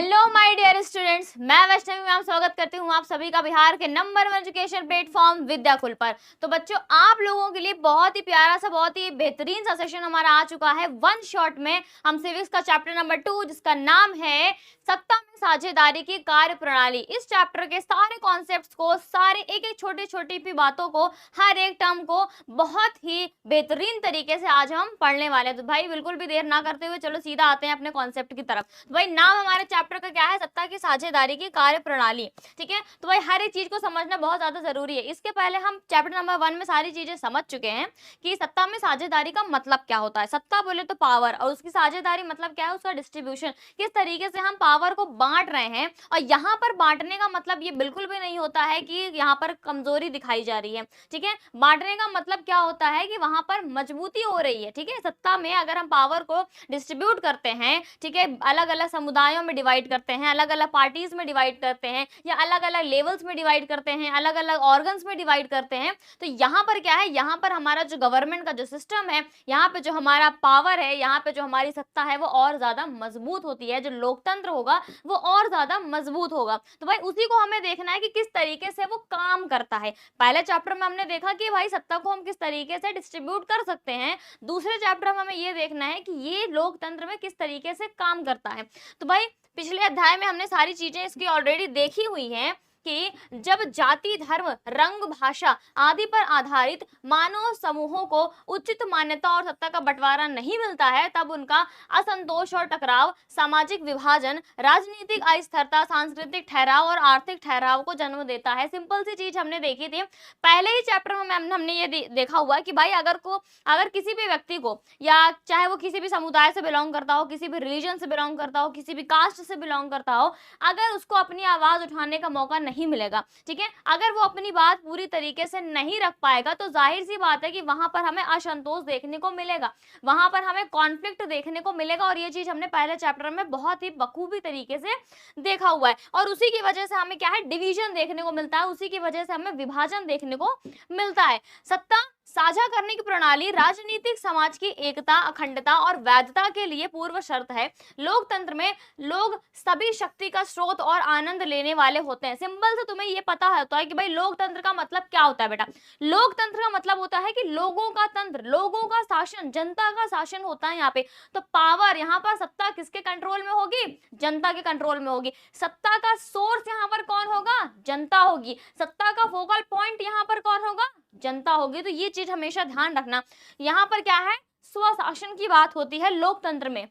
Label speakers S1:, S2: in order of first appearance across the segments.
S1: Hello my dear students, मैं Vaishnavi ma'am स्वागत करती हूँ आप सभी का बिहार के नंबर 1 एजुकेशन प्लेटफॉर्म विद्याकुल पर। तो बच्चों, आप लोगों के लिए बहुत ही प्यारा सा, बहुत ही बेहतरीन सा सेशन हमारा आ चुका है। वन शॉट में हम सिविक्स का चैप्टर नंबर 2 जिसका नाम है सत्ता में साझेदारी की कार्य प्रणाली, इस चैप्टर के सारे कॉन्सेप्ट्स को, सारे एक एक छोटी छोटी भी बातों को, हर एक टर्म को बहुत ही बेहतरीन तरीके से आज हम पढ़ने वाले हैं। तो भाई बिल्कुल भी देर ना करते हुए चलो सीधा आते हैं अपने कॉन्सेप्ट की तरफ। तो भाई नाम हमारे चैप्टर का क्या है? सत्ता की साझेदारी की कार्य प्रणाली। ठीक है, तो भाई हर एक चीज को समझना बहुत ज्यादा जरूरी है। इसके पहले हम चैप्टर नंबर 1 में सारी चीजें समझ चुके हैं कि सत्ता में साझेदारी का मतलब क्या होता है। सत्ता बोले तो पावर, और उसकी साझेदारी मतलब क्या है? उसका डिस्ट्रीब्यूशन, किस तरीके से हम पावर को बांट रहे हैं। और यहाँ पर बांटने का मतलब ये बिल्कुल भी नहीं होता है कि यहाँ पर कमजोरी दिखाई जा रही है। ठीक है, बांटने का मतलब क्या होता है कि वहां पर मजबूती हो रही है। ठीक है, सत्ता में अगर हम पावर को डिस्ट्रीब्यूट करते हैं, ठीक है, अलग अलग समुदायों में डिवाइड करते हैं, अलग अलग पार्टीज में डिवाइड करते हैं, या अलग अलग लेवल्स में डिवाइड करते हैं, अलग अलग ऑर्गन्स में डिवाइड करते हैं, तो यहाँ पर क्या है? यहाँ पर हमारा जो गवर्नमेंट का जो सिस्टम है, यहाँ पे जो हमारा पावर है, यहाँ पे जो हमारी सत्ता है, वो और ज्यादा मजबूत होती है। जो लोकतंत्र होगा वो और ज्यादा मजबूत होगा। तो भाई उसी को हमें देखना है कि किस तरीके से वो काम करता है। पहले चैप्टर में हमने देखा कि भाई सत्ता को हम किस तरीके से डिस्ट्रीब्यूट कर सकते हैं। दूसरे चैप्टर में हमें ये देखना है कि ये लोकतंत्र में किस तरीके से काम करता है। तो भाई पिछले अध्याय में हमने सारी चीजें इसकी ऑलरेडी देखी हुई हैं कि जब जाति, धर्म, रंग, भाषा आदि पर आधारित मानव समूहों को उचित मान्यता और सत्ता का बंटवारा नहीं मिलता है, तब उनका असंतोष और टकराव सामाजिक विभाजन, राजनीतिक अस्थिरता, सांस्कृतिक ठहराव और आर्थिक ठहराव को जन्म देता है। सिंपल सी चीज हमने देखी थी पहले ही चैप्टर में। हमने ये देखा हुआ कि भाई अगर किसी भी व्यक्ति को, या चाहे वो किसी भी समुदाय से बिलोंग करता हो, किसी भी रिलीजन से बिलोंग करता हो, किसी भी कास्ट से बिलोंग करता हो, अगर उसको अपनी आवाज उठाने का मौका नहीं मिलेगा, ठीक है, अगर वो अपनी बात पूरी तरीके से नहीं रख पाएगा, तो जाहिर सी बात है कि वहां पर हमें असंतोष देखने को मिलेगा, वहां पर हमें कॉन्फ्लिक्ट देखने को मिलेगा। और ये चीज हमने पहले चैप्टर में बहुत ही बखूबी तरीके से देखा हुआ है। और उसी की वजह से हमें क्या है? डिवीजन देखने को मिलता है, उसी की वजह से हमें विभाजन देखने को मिलता है। सत्ता साझा करने की प्रणाली राजनीतिक समाज की एकता, अखंडता और वैधता के लिए पूर्व शर्त है। लोकतंत्र में लोग सभी शक्ति का स्रोत और आनंद लेने वाले होते हैं। सिंपल से तुम्हें ये पता होता है कि भाई लोकतंत्र का मतलब क्या होता है बेटा? लोकतंत्र का मतलब होता है कि लोगों का तंत्र, लोगों का शासन, जनता का शासन होता है यहाँ पे। तो पावर, यहाँ पर सत्ता किसके कंट्रोल में होगी? जनता के कंट्रोल में होगी। सत्ता का सोर्स यहाँ पर कौन होगा? जनता होगी। सत्ता का फोकल पॉइंट यहाँ पर कौन होगा? जनता होगी। तो ये चीज हमेशा ध्यान रखना। यहाँ पर क्या है? स्वशासन की बात होती है लोकतंत्र में।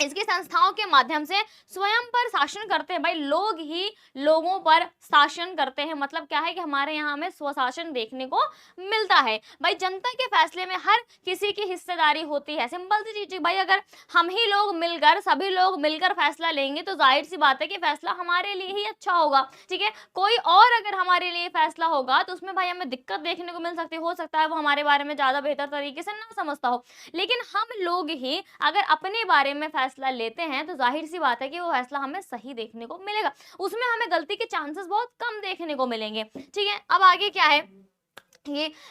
S1: इसकी संस्थाओं के माध्यम से स्वयं पर शासन करते हैं। भाई लोग ही लोगों पर शासन करते हैं। मतलब क्या है कि हमारे यहाँ में स्वशासन देखने को मिलता है। भाई जनता के फैसले में हर किसी की हिस्सेदारी होती है। सिंपल सी चीज भाई, अगर हम ही लोग मिलकर, सभी लोग मिलकर फैसला लेंगे, तो जाहिर सी बात है कि फैसला हमारे लिए ही अच्छा होगा। ठीक है, कोई और अगर हमारे लिए फैसला होगा तो उसमें भाई हमें दिक्कत देखने को मिल सकती है। हो सकता है वो हमारे बारे में ज्यादा बेहतर तरीके से ना समझता हो, लेकिन हम लोग ही अगर अपने बारे में फैसला लेते हैं, तो जाहिर सी बात है कि वो फैसला हमें सही देखने को मिलेगा। उसमें हमें गलती के चांसेस बहुत कम देखने को मिलेंगे। ठीक है, अब आगे क्या है?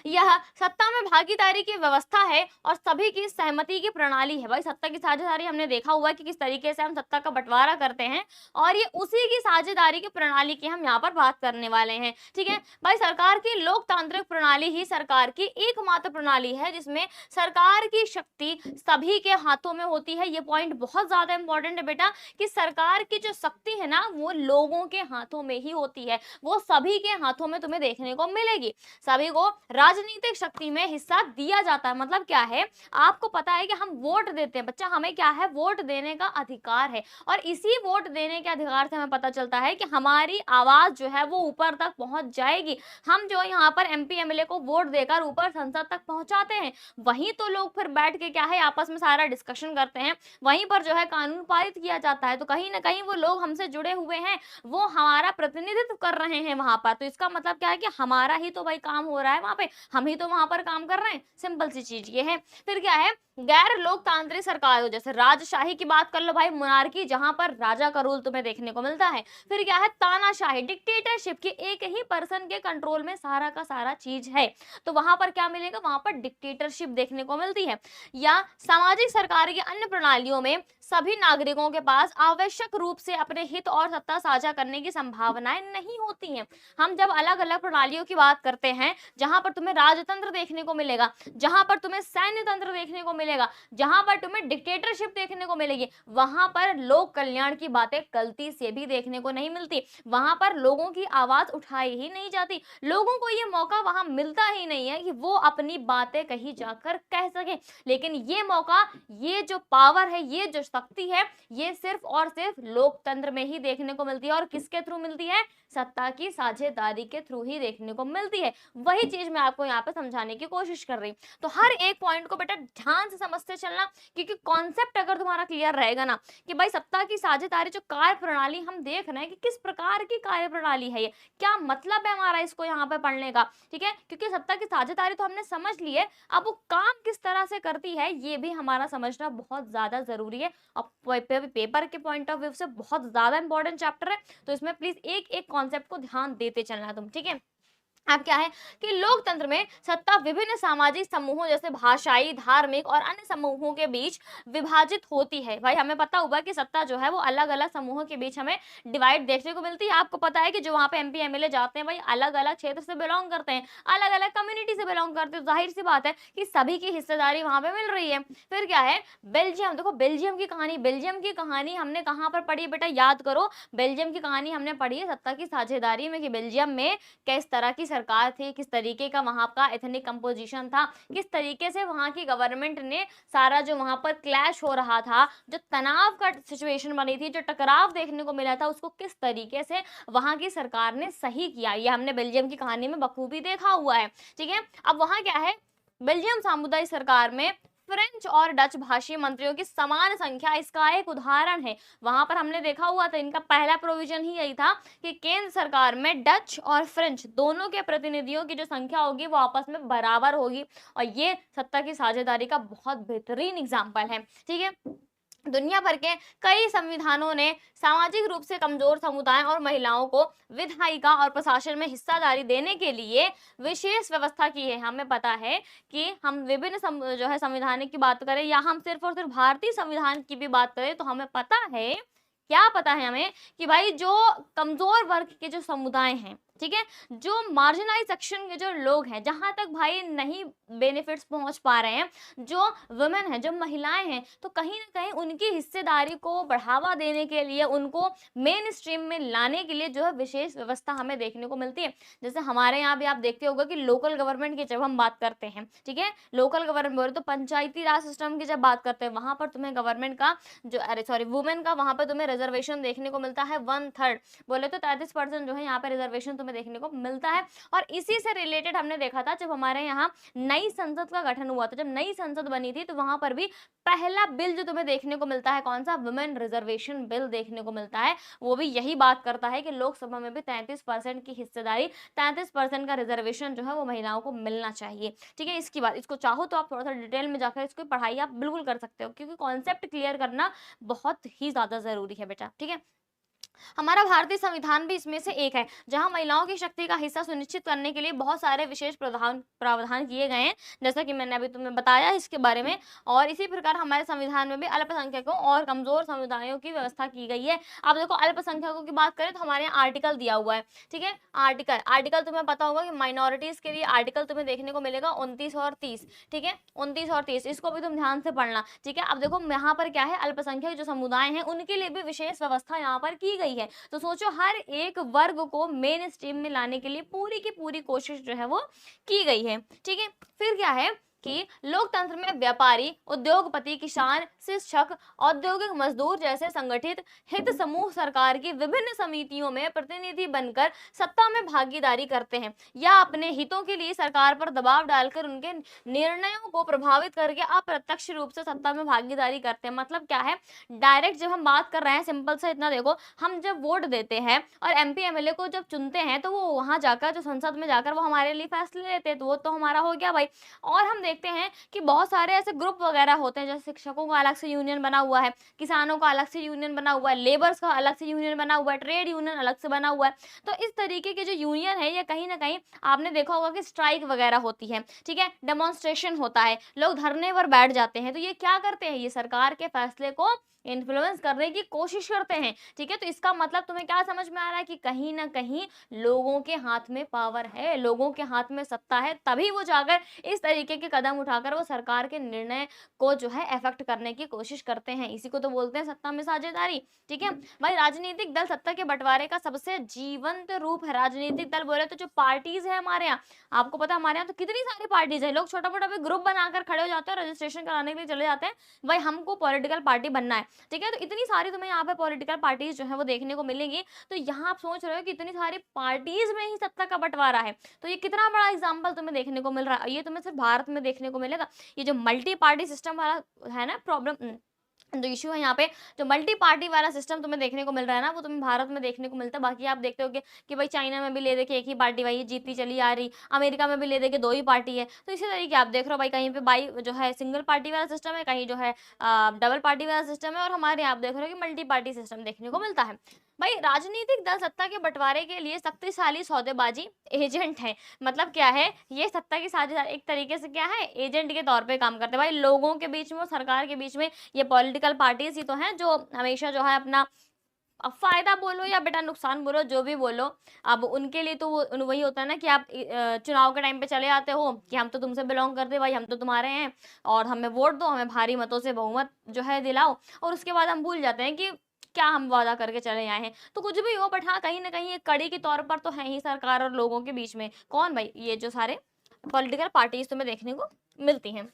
S1: यह सत्ता में भागीदारी की व्यवस्था है और सभी की सहमति की प्रणाली है। भाई सत्ता की साझेदारी हमने देखा हुआ है कि किस तरीके से हम सत्ता का बंटवारा करते हैं, और ये उसी की साझेदारी की प्रणाली की हम यहाँ पर बात करने वाले हैं। ठीक है भाई, सरकार की लोकतांत्रिक प्रणाली ही सरकार की एकमात्र प्रणाली है जिसमें सरकार की शक्ति सभी के हाथों में होती है। ये पॉइंट बहुत ज्यादा इंपॉर्टेंट है बेटा, कि सरकार की जो शक्ति है ना, वो लोगों के हाथों में ही होती है, वो सभी के हाथों में तुम्हें देखने को मिलेगी। सभी को राजनीतिक शक्ति में हिस्सा दिया जाता है। मतलब क्या है? आपको पता है कि हम वोट देते हैं बच्चा, हमें क्या है? वोट देने का अधिकार है। और इसी वोट देने के अधिकार से हमें पता चलता है कि हमारी आवाज जो है वो ऊपर तक पहुंच जाएगी। हम जो यहाँ पर एमपी एमएलए को वोट देकर ऊपर संसद तक पहुंचाते हैं, वहीं तो लोग फिर बैठ के क्या है? आपस में सारा डिस्कशन करते हैं, वहीं पर जो है कानून पारित किया जाता है। तो कहीं ना कहीं वो लोग हमसे जुड़े हुए हैं, वो हमारा प्रतिनिधित्व कर रहे हैं वहां पर। तो इसका मतलब क्या है कि हमारा ही तो भाई काम हो रहा है रहा है वहां पे, हम ही तो वहां पर काम कर रहे हैं, सिंपल सी चीज ये है। फिर क्या है, गैर लोकतांत्रिक सरकार हो, जैसे राजशाही की बात कर लो भाई, मोनार्की जहां पर राजा का रूल तुम्हें देखने को मिलता है। फिर क्या है, तानाशाही, डिक्टेटरशिप की एक ही पर्सन के कंट्रोल में सारा का सारा चीज है, तो वहां पर क्या मिलेगा, वहां पर डिक्टेटरशिप देखने को मिलती है। या सामाजिक सरकार की अन्य प्रणालियों में सभी नागरिकों के पास आवश्यक रूप से अपने हित और सत्ता साझा करने की संभावनाएं नहीं होती हैं। हम जब अलग अलग प्रणालियों की बात करते हैं, जहां पर तुम्हें राजतंत्र देखने को मिलेगा, जहां पर तुम्हें सैन्य तंत्र देखने को मिलेगा, जहां पर तुम्हें डिक्टेटरशिप देखने को मिलेगी, वहां पर लोक कल्याण की बातें गलती से भी देखने को नहीं मिलती, वहां पर लोगों की आवाज उठाई ही नहीं जाती, लोगों को ये मौका वहां मिलता ही नहीं है कि वो अपनी बातें कहीं जाकर कह सके। लेकिन ये मौका, ये जो पावर है, ये जो शक्ति है, ये सिर्फ और सिर्फ लोकतंत्र में ही देखने को मिलती है। और किसके थ्रू मिलती है, सत्ता की साझेदारी के थ्रू ही देखने को मिलती है। वही चीज मैं आपको यहाँ पे समझाने की कोशिश कर रही हूँ। तो हर एक पॉइंट को बेटा ध्यान से समझते चलना, क्योंकि कॉन्सेप्ट अगर तुम्हारा क्लियर रहेगा ना कि भाई सत्ता की साझेदारी जो कार्य प्रणाली हम देख रहे हैं कि किस प्रकार की कार्य प्रणाली है, ये क्या मतलब है हमारा इसको यहाँ पे पढ़ने का, ठीक है, क्योंकि सत्ता की साझेदारी तो हमने समझ ली है, अब वो काम किस तरह से करती है ये भी हमारा समझना बहुत ज्यादा जरूरी है। अब पेपर के पॉइंट ऑफ व्यू से बहुत ज्यादा इंपॉर्टेंट चैप्टर है, तो इसमें प्लीज एक एक कॉन्सेप्ट को ध्यान देते चलना तुम, ठीक है। अब क्या है कि लोकतंत्र में सत्ता विभिन्न सामाजिक समूहों जैसे भाषाई, धार्मिक और अन्य समूहों के बीच विभाजित होती है। भाई हमें पता हुआ कि सत्ता जो है वो अलग अलग समूहों के बीच हमें डिवाइड देखने को मिलती है। आपको पता है कि जो वहां पे एमपी एमएलए जाते हैं भाई अलग अलग क्षेत्र से बिलोंग करते हैं, अलग अलग कम्युनिटी से बिलोंग करते हैं, जाहिर सी बात है कि सभी की हिस्सेदारी वहां पे मिल रही है। फिर क्या है, बेल्जियम, देखो बेल्जियम की कहानी, बेल्जियम की कहानी हमने कहाँ पर पढ़ी बेटा, याद करो, बेल्जियम की कहानी हमने पढ़ी है सत्ता की साझेदारी में, कि बेल्जियम में किस तरह की सरकार थी, किस तरीके का वहां का एथनिक कंपोजिशन था, किस तरीके से वहां की गवर्नमेंट ने सारा जो वहां पर क्लैश हो रहा था, जो तनाव का सिचुएशन बनी थी, जो टकराव देखने को मिला था, उसको किस तरीके से वहां की सरकार ने सही किया, ये हमने बेल्जियम की कहानी में बखूबी देखा हुआ है, ठीक है। अब वहां क्या है, बेल्जियम सामुदायिक सरकार में फ्रेंच और डच भाषी मंत्रियों की समान संख्या इसका एक उदाहरण है। वहां पर हमने देखा हुआ था, इनका पहला प्रोविजन ही यही था कि केंद्र सरकार में डच और फ्रेंच दोनों के प्रतिनिधियों की जो संख्या होगी वो आपस में बराबर होगी, और ये सत्ता की साझेदारी का बहुत बेहतरीन एग्जाम्पल है, ठीक है। दुनिया भर के कई संविधानों ने सामाजिक रूप से कमजोर समुदाय और महिलाओं को विधायिका और प्रशासन में हिस्सादारी देने के लिए विशेष व्यवस्था की है। हमें पता है कि हम विभिन्न जो है संविधान की बात करें, या हम सिर्फ और सिर्फ भारतीय संविधान की भी बात करें, तो हमें पता है, क्या पता है हमें, कि भाई जो कमजोर वर्ग के जो समुदाय हैं, ठीक है, जो मार्जिनाइज सेक्शन के जो लोग हैं, जहां तक भाई नहीं बेनिफिट्स पहुंच पा रहे हैं, जो वुमेन है, जो महिलाएं हैं, तो कहीं ना कहीं उनकी हिस्सेदारी को बढ़ावा देने के लिए, उनको मेन स्ट्रीम में लाने के लिए जो है विशेष व्यवस्था हमें देखने को मिलती है। जैसे हमारे यहाँ भी आप देखते होगा कि लोकल गवर्नमेंट की जब हम बात करते हैं, ठीक है, लोकल गवर्नमेंट बोले तो पंचायती राज सिस्टम की जब बात करते हैं, वहां पर तुम्हें गवर्नमेंट का जो, अरे सॉरी, वुमेन का वहां पर तुम्हें रिजर्वेशन देखने को मिलता है 1/3, बोले तो 33% जो है यहाँ पे रिजर्वेशन तुम्हें देखने को मिलता है। और इसी से रिलेटेड हमने देखा था जब हमारे यहाँ नई संसद का गठन हुआ था, जब नई संसद बनी थी, तो वहां पर भी पहला बिल जो तुम्हें देखने को मिलता है कौन सा, वुमेन रिजर्वेशन बिल देखने को मिलता है। वो भी यही बात करता है कि लोकसभा में भी 33% की हिस्सेदारी, 33% का रिजर्वेशन जो है वो महिलाओं को मिलना चाहिए, ठीक है। इसकी बात, इसको चाहो तो आप थोड़ा सा डिटेल में जाकर इसको पढ़ाई आप बिल्कुल कर सकते हो, क्योंकि कॉन्सेप्ट क्लियर करना बहुत ही ज्यादा जरूरी है बेटा, ठीक है। हमारा भारतीय संविधान भी इसमें से एक है, जहां महिलाओं की शक्ति का हिस्सा सुनिश्चित करने के लिए बहुत सारे विशेष प्रावधान किए गए हैं, जैसा कि मैंने अभी तुम्हें बताया इसके बारे में। और इसी प्रकार हमारे संविधान में भी अल्पसंख्यकों और कमजोर समुदायों की व्यवस्था की गई है। अब देखो अल्पसंख्यकों की बात करें तो हमारे यहाँ आर्टिकल दिया हुआ है, ठीक है, आर्टिकल तुम्हें पता होगा कि माइनॉरिटीज के लिए आर्टिकल तुम्हें देखने को मिलेगा 29 और 30, ठीक है, 29 और 30, इसको भी तुम ध्यान से पढ़ना, ठीक है। अब देखो यहाँ पर क्या है, अल्पसंख्यक जो समुदाय हैं उनके लिए भी विशेष व्यवस्था यहाँ पर की गई है। तो सोचो हर एक वर्ग को मेन स्ट्रीम में लाने के लिए पूरी की पूरी कोशिश जो है वो की गई है, ठीक है। फिर क्या है, कि लोकतंत्र में व्यापारी, उद्योगपति, किसान, शिक्षक, औद्योगिक मजदूर जैसे संगठित हित समूह सरकार की विभिन्न समितियों में प्रतिनिधि बनकर सत्ता में भागीदारी करते हैं या अपने हितों के लिए सरकार पर दबाव डालकर उनके निर्णयों को प्रभावित करके अप्रत्यक्ष रूप से सत्ता में भागीदारी करते हैं। मतलब क्या है, डायरेक्ट जब हम बात कर रहे हैं, सिंपल से इतना देखो, हम जब वोट देते हैं और एमपी एमएलए को जब चुनते हैं तो वो वहां जाकर, जो संसद में जाकर वो हमारे लिए फैसले लेते हैं, तो वो तो हमारा हो गया भाई। और हम देखते हैं कि बहुत सारे ऐसे ग्रुप वगैरह होते हैं, जैसे शिक्षकों का अलग से यूनियन बना हुआ है, किसानों का अलग से यूनियन बना हुआ है, लेबर्स का अलग से यूनियन बना हुआ है, ट्रेड यूनियन अलग से बना हुआ है। तो इस तरीके के जो यूनियन है, ये कहीं ना कहीं आपने देखा होगा कि स्ट्राइक वगैरह होती है, ठीक है, डेमोन्स्ट्रेशन होता है, लोग धरने पर बैठ जाते हैं। तो ये क्या करते हैं, ये सरकार के फैसले को इन्फ्लुएंस करने की कोशिश करते हैं, ठीक है। तो इसका मतलब तुम्हें क्या समझ में आ रहा है कि कहीं ना कहीं लोगों के हाथ में पावर है, लोगों के हाथ में सत्ता है, तभी वो जाकर इस तरीके के कदम उठाकर वो सरकार के निर्णय को जो है इफेक्ट करने की कोशिश करते हैं। इसी को तो बोलते हैं सत्ता में साझेदारी, ठीक है भाई। राजनीतिक दल सत्ता के बंटवारे का सबसे जीवंत रूप है। राजनीतिक दल बोले तो जो पार्टीज है हमारे यहाँ, आपको पता है हमारे यहाँ तो कितनी सारी पार्टीज है, लोग छोटा मोटा भी ग्रुप बनाकर खड़े हो जाते हैं, रजिस्ट्रेशन कराने के लिए चले जाते हैं, भाई हमको पॉलिटिकल पार्टी बनना है, ठीक है। तो इतनी सारी तुम्हें यहाँ पे पॉलिटिकल पार्टीज जो है वो देखने को मिलेंगी। तो यहाँ आप सोच रहे हो कि इतनी सारी पार्टीज में ही सत्ता का बंटवारा है, तो ये कितना बड़ा एग्जाम्पल तुम्हें देखने को मिल रहा है। ये तुम्हें सिर्फ भारत में देखने को मिलेगा। ये जो मल्टी पार्टी सिस्टम वाला है ना प्रॉब्लम, जो इशू है यहाँ पे, जो मल्टी पार्टी वाला सिस्टम तुम्हें देखने को मिल रहा है ना, वो तुम्हें भारत में देखने को मिलता है। बाकी आप देखते हो कि भाई चाइना में भी ले देखिए एक ही पार्टी भाई जीतती चली आ रही, अमेरिका में भी ले देखिए 2 ही पार्टी है। तो इसी तरीके आप देख रहे हो भाई, कहीं पे भाई जो है सिंगल पार्टी वाला सिस्टम है, कहीं जो है डबल पार्टी वाला सिस्टम है, और हमारे यहाँ आप देख रहे हो कि मल्टी पार्टी सिस्टम देखने को मिलता है। भाई राजनीतिक दल सत्ता के बंटवारे के लिए शक्तिशाली सौदेबाजी एजेंट है। मतलब क्या है, ये सत्ता की साझेदारी एक तरीके से क्या है, एजेंट के तौर पे काम करते हैं भाई, लोगों के बीच में और सरकार के बीच में। ये पॉलिटिकल पार्टीज ही तो हैं जो हमेशा जो है अपना, अब फायदा बोलो या बेटा नुकसान बोलो, जो भी बोलो, अब उनके लिए तो वो वही होता है ना कि आप चुनाव के टाइम पे चले आते हो कि हम तो तुमसे बिलोंग करते भाई, हम तो तुम्हारे हैं और हमें वोट दो, हमें भारी मतों से बहुमत जो है दिलाओ, और उसके बाद हम भूल जाते हैं कि क्या हम वादा करके चले आए हैं। तो कुछ भी हो, बट हाँ कहीं ना कहीं एक कड़ी के तौर पर तो है ही सरकार और लोगों के बीच में कौन भाई, ये जो सारे पॉलिटिकल पार्टीज तुम्हें देखने को मिलती हैं,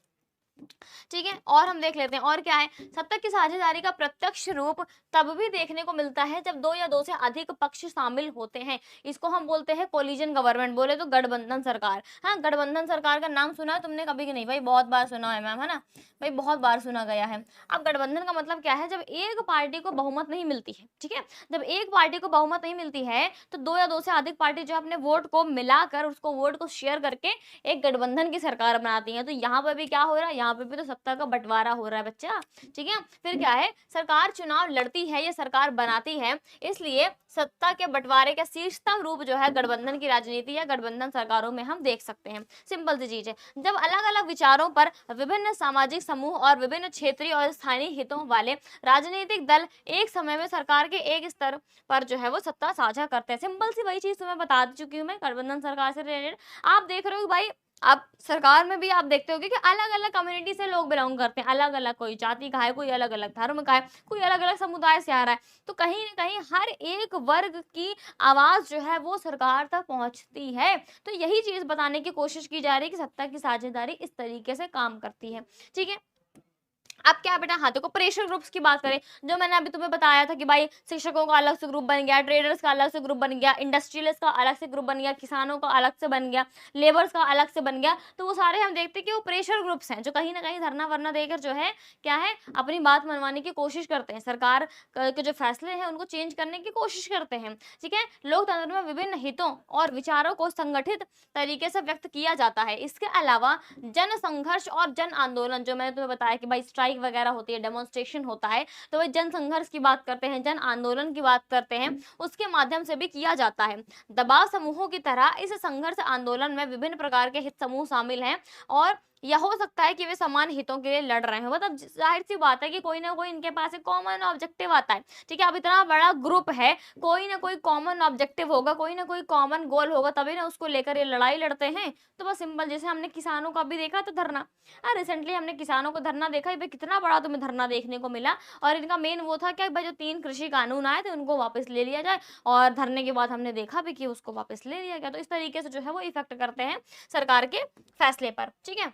S1: ठीक है। और हम देख लेते हैं और क्या है, सत्ता की साझेदारी का प्रत्यक्ष रूप तब भी देखने को मिलता है जब 2 या 2 से अधिक पक्ष शामिल होते हैं। इसको हम बोलते हैं कोलिजन गवर्नमेंट, बोले तो गठबंधन सरकार। हाँ, गठबंधन सरकार का नाम सुना है तुमने कभी कि नहीं भाई? बहुत बार सुना है मैम, है ना भाई, बहुत बार सुना गया है। अब गठबंधन का मतलब क्या है, जब एक पार्टी को बहुमत नहीं मिलती है, ठीक है, जब एक पार्टी को बहुमत नहीं मिलती है तो 2 या 2 से अधिक पार्टी जो अपने वोट को मिलाकर, उसको वोट को शेयर करके एक गठबंधन की सरकार बनाती है। तो यहाँ पर भी क्या हो रहा है, यहाँ पे भी तो सत्ता का बंटवारा हो रहा है बच्चा, ठीक है। फिर क्या है, सरकार चुनाव लड़ती है, ये सरकार बनाती है, इसलिए सत्ता के बंटवारे का शीर्षतम रूप जो है गठबंधन की राजनीति या गठबंधन सरकारों में हम देख सकते हैं। सिंपल सी चीज है, जब अलग अलग विचारों पर विभिन्न सामाजिक समूह और विभिन्न क्षेत्रीय और स्थानीय हितों वाले राजनीतिक दल एक समय में सरकार के एक स्तर पर जो है वो सत्ता साझा करते हैं। सिंपल सी वही चीज तुम्हें बता चुकी हूँ मैं गठबंधन सरकार से रिलेटेड। आप देख रहे हो भाई, आप सरकार में भी आप देखते होगे कि अलग अलग कम्युनिटी से लोग बिलोंग करते हैं, अलग अलग, कोई जाति का है, कोई अलग अलग धर्म का है, कोई अलग अलग समुदाय से आ रहा है। तो कहीं ना कहीं हर एक वर्ग की आवाज जो है वो सरकार तक पहुंचती है। तो यही चीज बताने की कोशिश की जा रही है कि सत्ता की साझेदारी इस तरीके से काम करती है, ठीक है। अब क्या है बेटा, हाँ देखो, प्रेशर ग्रुप्स की बात करें, जो मैंने अभी तुम्हें बताया था कि भाई शिक्षकों का अलग से ग्रुप बन गया, ट्रेडर्स का अलग से ग्रुप बन गया, इंडस्ट्रियलिस्ट का अलग से ग्रुप बन गया, किसानों का अलग से बन गया, लेबर्स का अलग से बन गया। तो वो सारे हम देखते हैं कि वो प्रेशर ग्रुप्स हैं जो कहीं ना कहीं धरना वरना देकर जो है क्या है, अपनी बात मनवाने की कोशिश करते हैं, सरकार के जो फैसले हैं उनको चेंज करने की कोशिश करते हैं, ठीक है। लोकतंत्र में विभिन्न हितों और विचारों को संगठित तरीके से व्यक्त किया जाता है। इसके अलावा जन संघर्ष और जन आंदोलन, जो मैंने तुम्हें बताया कि भाई स्ट्राइक वगैरह होती है, डेमोन्स्ट्रेशन होता है, तो वही जन संघर्ष की बात करते हैं, जन आंदोलन की बात करते हैं, उसके माध्यम से भी किया जाता है। दबाव समूहों की तरह इस संघर्ष आंदोलन में विभिन्न प्रकार के हित समूह शामिल हैं और यह हो सकता है कि वे समान हितों के लिए लड़ रहे हो। मतलब जाहिर सी बात है कि कोई ना कोई इनके पास एक कॉमन ऑब्जेक्टिव आता है, ठीक है। अब इतना बड़ा ग्रुप है, कोई ना कोई कॉमन ऑब्जेक्टिव होगा, कोई ना कोई कॉमन गोल होगा, तभी ना उसको लेकर ये लड़ाई लड़ते हैं। तो बस सिंपल, जैसे हमने किसानों का भी देखा तो धरना, रिसेंटली हमने किसानों को धरना देखा, भाई कितना बड़ा तुम्हें धरना देखने को मिला। और इनका मेन वो था कि भाई जो 3 कृषि कानून आए थे उनको वापस ले लिया जाए, और धरने के बाद हमने देखा भी कि उसको वापस ले लिया गया। तो इस तरीके से जो है वो इफेक्ट करते हैं सरकार के फैसले पर, ठीक है।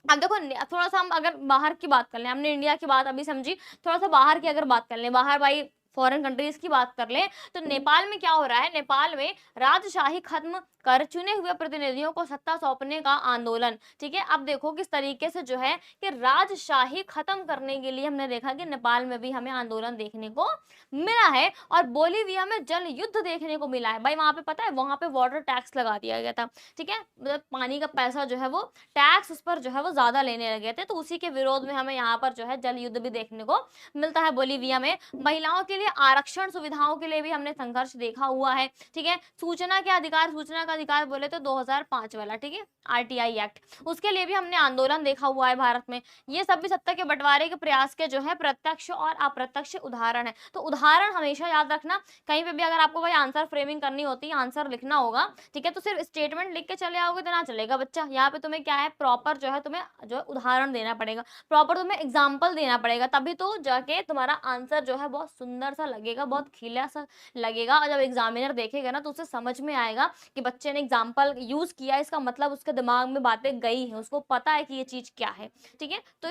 S1: अब देखो थोड़ा सा हम अगर बाहर की बात कर लें, हमने इंडिया की बात अभी समझी, थोड़ा सा बाहर की अगर बात कर लें, बाहर भाई फॉरेन कंट्रीज की बात कर लें, तो नेपाल में क्या हो रहा है, नेपाल में राजशाही खत्म कर चुने हुए प्रतिनिधियों को सत्ता सौंपने का आंदोलन। ठीक है, अब देखो किस तरीके से जो है कि राजशाही खत्म करने के लिए हमने देखा कि नेपाल में भी हमें आंदोलन देखने को मिला है, और बोलीविया में जल युद्ध देखने को मिला है। भाई वहां पे पता है, वहां पे वाटर टैक्स लगा दिया गया था। ठीक है, मतलब पानी का पैसा जो है वो टैक्स उस पर जो है वो ज्यादा लेने लगे थे, तो उसी के विरोध में हमें यहाँ पर जो है जल युद्ध भी देखने को मिलता है बोलीविया में। महिलाओं के लिए आरक्षण सुविधाओं के लिए भी हमने संघर्ष देखा हुआ है। ठीक है, सूचना के अधिकार, सूचना का अधिकार बोले तो 2005 वाला, ठीक है, आरटीआई एक्ट, उसके लिए भी हमने आंदोलन देखा हुआ है भारत में। ये सब भी सत्ता के बंटवारे के प्रयास के जो है प्रत्यक्ष और अप्रत्यक्ष उदाहरण है। तो उदाहरण हमेशा याद रखना, कहीं पे भी अगर आपको भाई आंसर फ्रेमिंग करनी होती है, आंसर लिखना होगा, ठीक है, तो सिर्फ स्टेटमेंट लिख के चले आओगे तो ना चलेगा बच्चा। यहाँ पे तुम्हें क्या है, प्रॉपर जो है तुम्हें जो है उदाहरण देना पड़ेगा, प्रॉपर तुम्हें एग्जाम्पल देना पड़ेगा, तभी तो जाके तुम्हारा आंसर जो है बहुत सुंदर सा लगेगा, बहुत खिला सा लगेगा, और जब एग्जामिनर देखेगा ना तो उसे समझ में आएगा कि बच्चे ने एग्जाम्पल यूज किया, इसका मतलब उसके दिमाग में बातें गई है, उसको पता है कि ये चीज क्या है। ठीक है, तो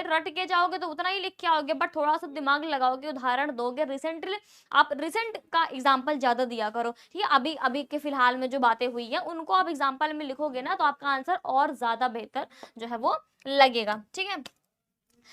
S1: रट के जाओगे तो उतना ही लिख के आओगे, बट थोड़ा सा दिमाग लगाओगे, उदाहरण दोगे, रिसेंटली आप रिसेंट का एग्जाम्पल ज्यादा दिया करो। ठीक है, अभी अभी के फिलहाल में जो बातें हुई है उनको आप एग्जाम्पल में लिखोगे ना तो आपका आंसर और ज्यादा बेहतर जो है वो लगेगा। ठीक है,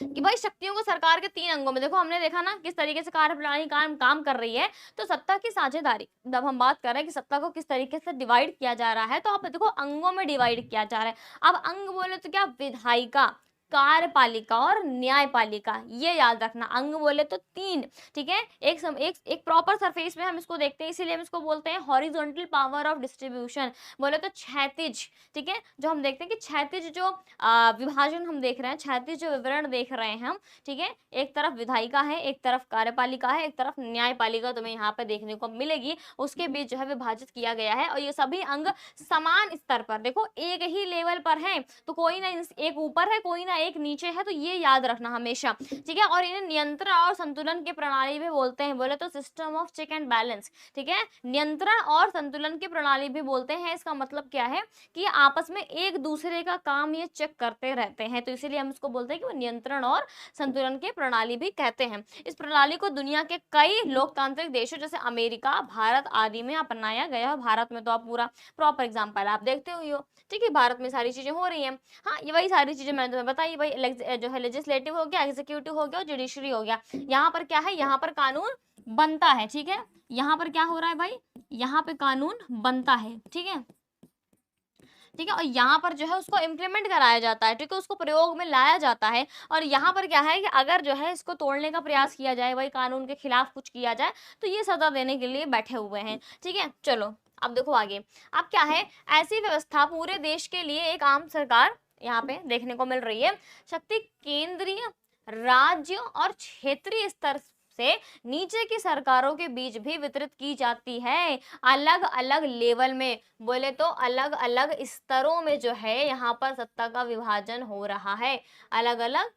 S1: कि भाई शक्तियों को सरकार के 3 अंगों में, देखो हमने देखा ना किस तरीके से कार्यप्रणाली काम कर रही है। तो सत्ता की साझेदारी, जब हम बात कर रहे हैं कि सत्ता को किस तरीके से डिवाइड किया जा रहा है, तो आप देखो अंगों में डिवाइड किया जा रहा है। अब अंग बोले तो क्या, विधायिका, कार्यपालिका और न्यायपालिका, ये याद रखना। अंग बोले तो 3, ठीक है, एक प्रॉपर सरफेस में हम इसको देखते हैं, इसीलिए हम इसको बोलते हैं हॉरिजॉन्टल पावर ऑफ डिस्ट्रीब्यूशन, बोले तो क्षैतिज। ठीक है, जो हम देखते हैं कि क्षैतिज जो विभाजन हम देख रहे हैं, क्षैतिज जो विवरण देख रहे हैं हम, ठीक है, एक तरफ विधायिका है, एक तरफ कार्यपालिका है, एक तरफ न्यायपालिका तुम्हें यहाँ पे देखने को मिलेगी, उसके बीच जो है विभाजित किया गया है। और ये सभी अंग समान स्तर पर, देखो एक ही लेवल पर है, तो कोई ना एक ऊपर है, कोई ना एक नीचे है, तो ये याद रखना हमेशा। ठीक है, और इन्हें नियंत्रण और संतुलन की प्रणाली भी बोलते हैं, बोले तो system of check and balance. ठीक है, नियंत्रण और संतुलन की प्रणाली भी बोलते हैं। इसका मतलब क्या है कि आपस में एक दूसरे का काम ये चेक करते रहते हैं, तो इसीलिए हम इसको बोलते हैं कि वो नियंत्रण और संतुलन की प्रणाली भी कहते हैं। इस प्रणाली को दुनिया के कई लोकतांत्रिक देशों जैसे अमेरिका, भारत आदि में अपनाया गया है। भारत में तो आप पूरा प्रॉपर एग्जाम्पल आप देखते हुए हो। ठीक है, भारत में सारी चीजें हो रही हैं। हाँ, ये वही सारी चीजें मैंने तुम्हें बताई, भाई जो है लेजिस्लेटिव हो गया, एग्जीक्यूटिव हो गया और जुडिशरी हो गया। यहाँ पर क्या है, यहाँ पर कानून बनता है। ठीक है, यहाँ पर क्या हो रहा है भाई, यहाँ पे कानून बनता है। ठीक है, ठीक है, और यहाँ पर जो है उसको इम्प्लीमेंट कराया जाता है, ठीक है, उसको प्रयोग में लाया जाता है। और यहाँ पर क्या है कि अगर जो है इसको तोड़ने का प्रयास किया जाए, भाई कानून के खिलाफ कुछ किया जाए, तो ये सजा देने के लिए बैठे हुए हैं। ठीक है, चलो अब देखो आगे। अब क्या है, ऐसी व्यवस्था पूरे देश के लिए एक आम सरकार यहाँ पे देखने को मिल रही है। शक्ति केंद्रीय, राज्य और क्षेत्रीय स्तर से नीचे की सरकारों के बीच भी वितरित की जाती है, अलग अलग लेवल में, बोले तो अलग अलग स्तरों में जो है यहाँ पर सत्ता का विभाजन हो रहा है, अलग अलग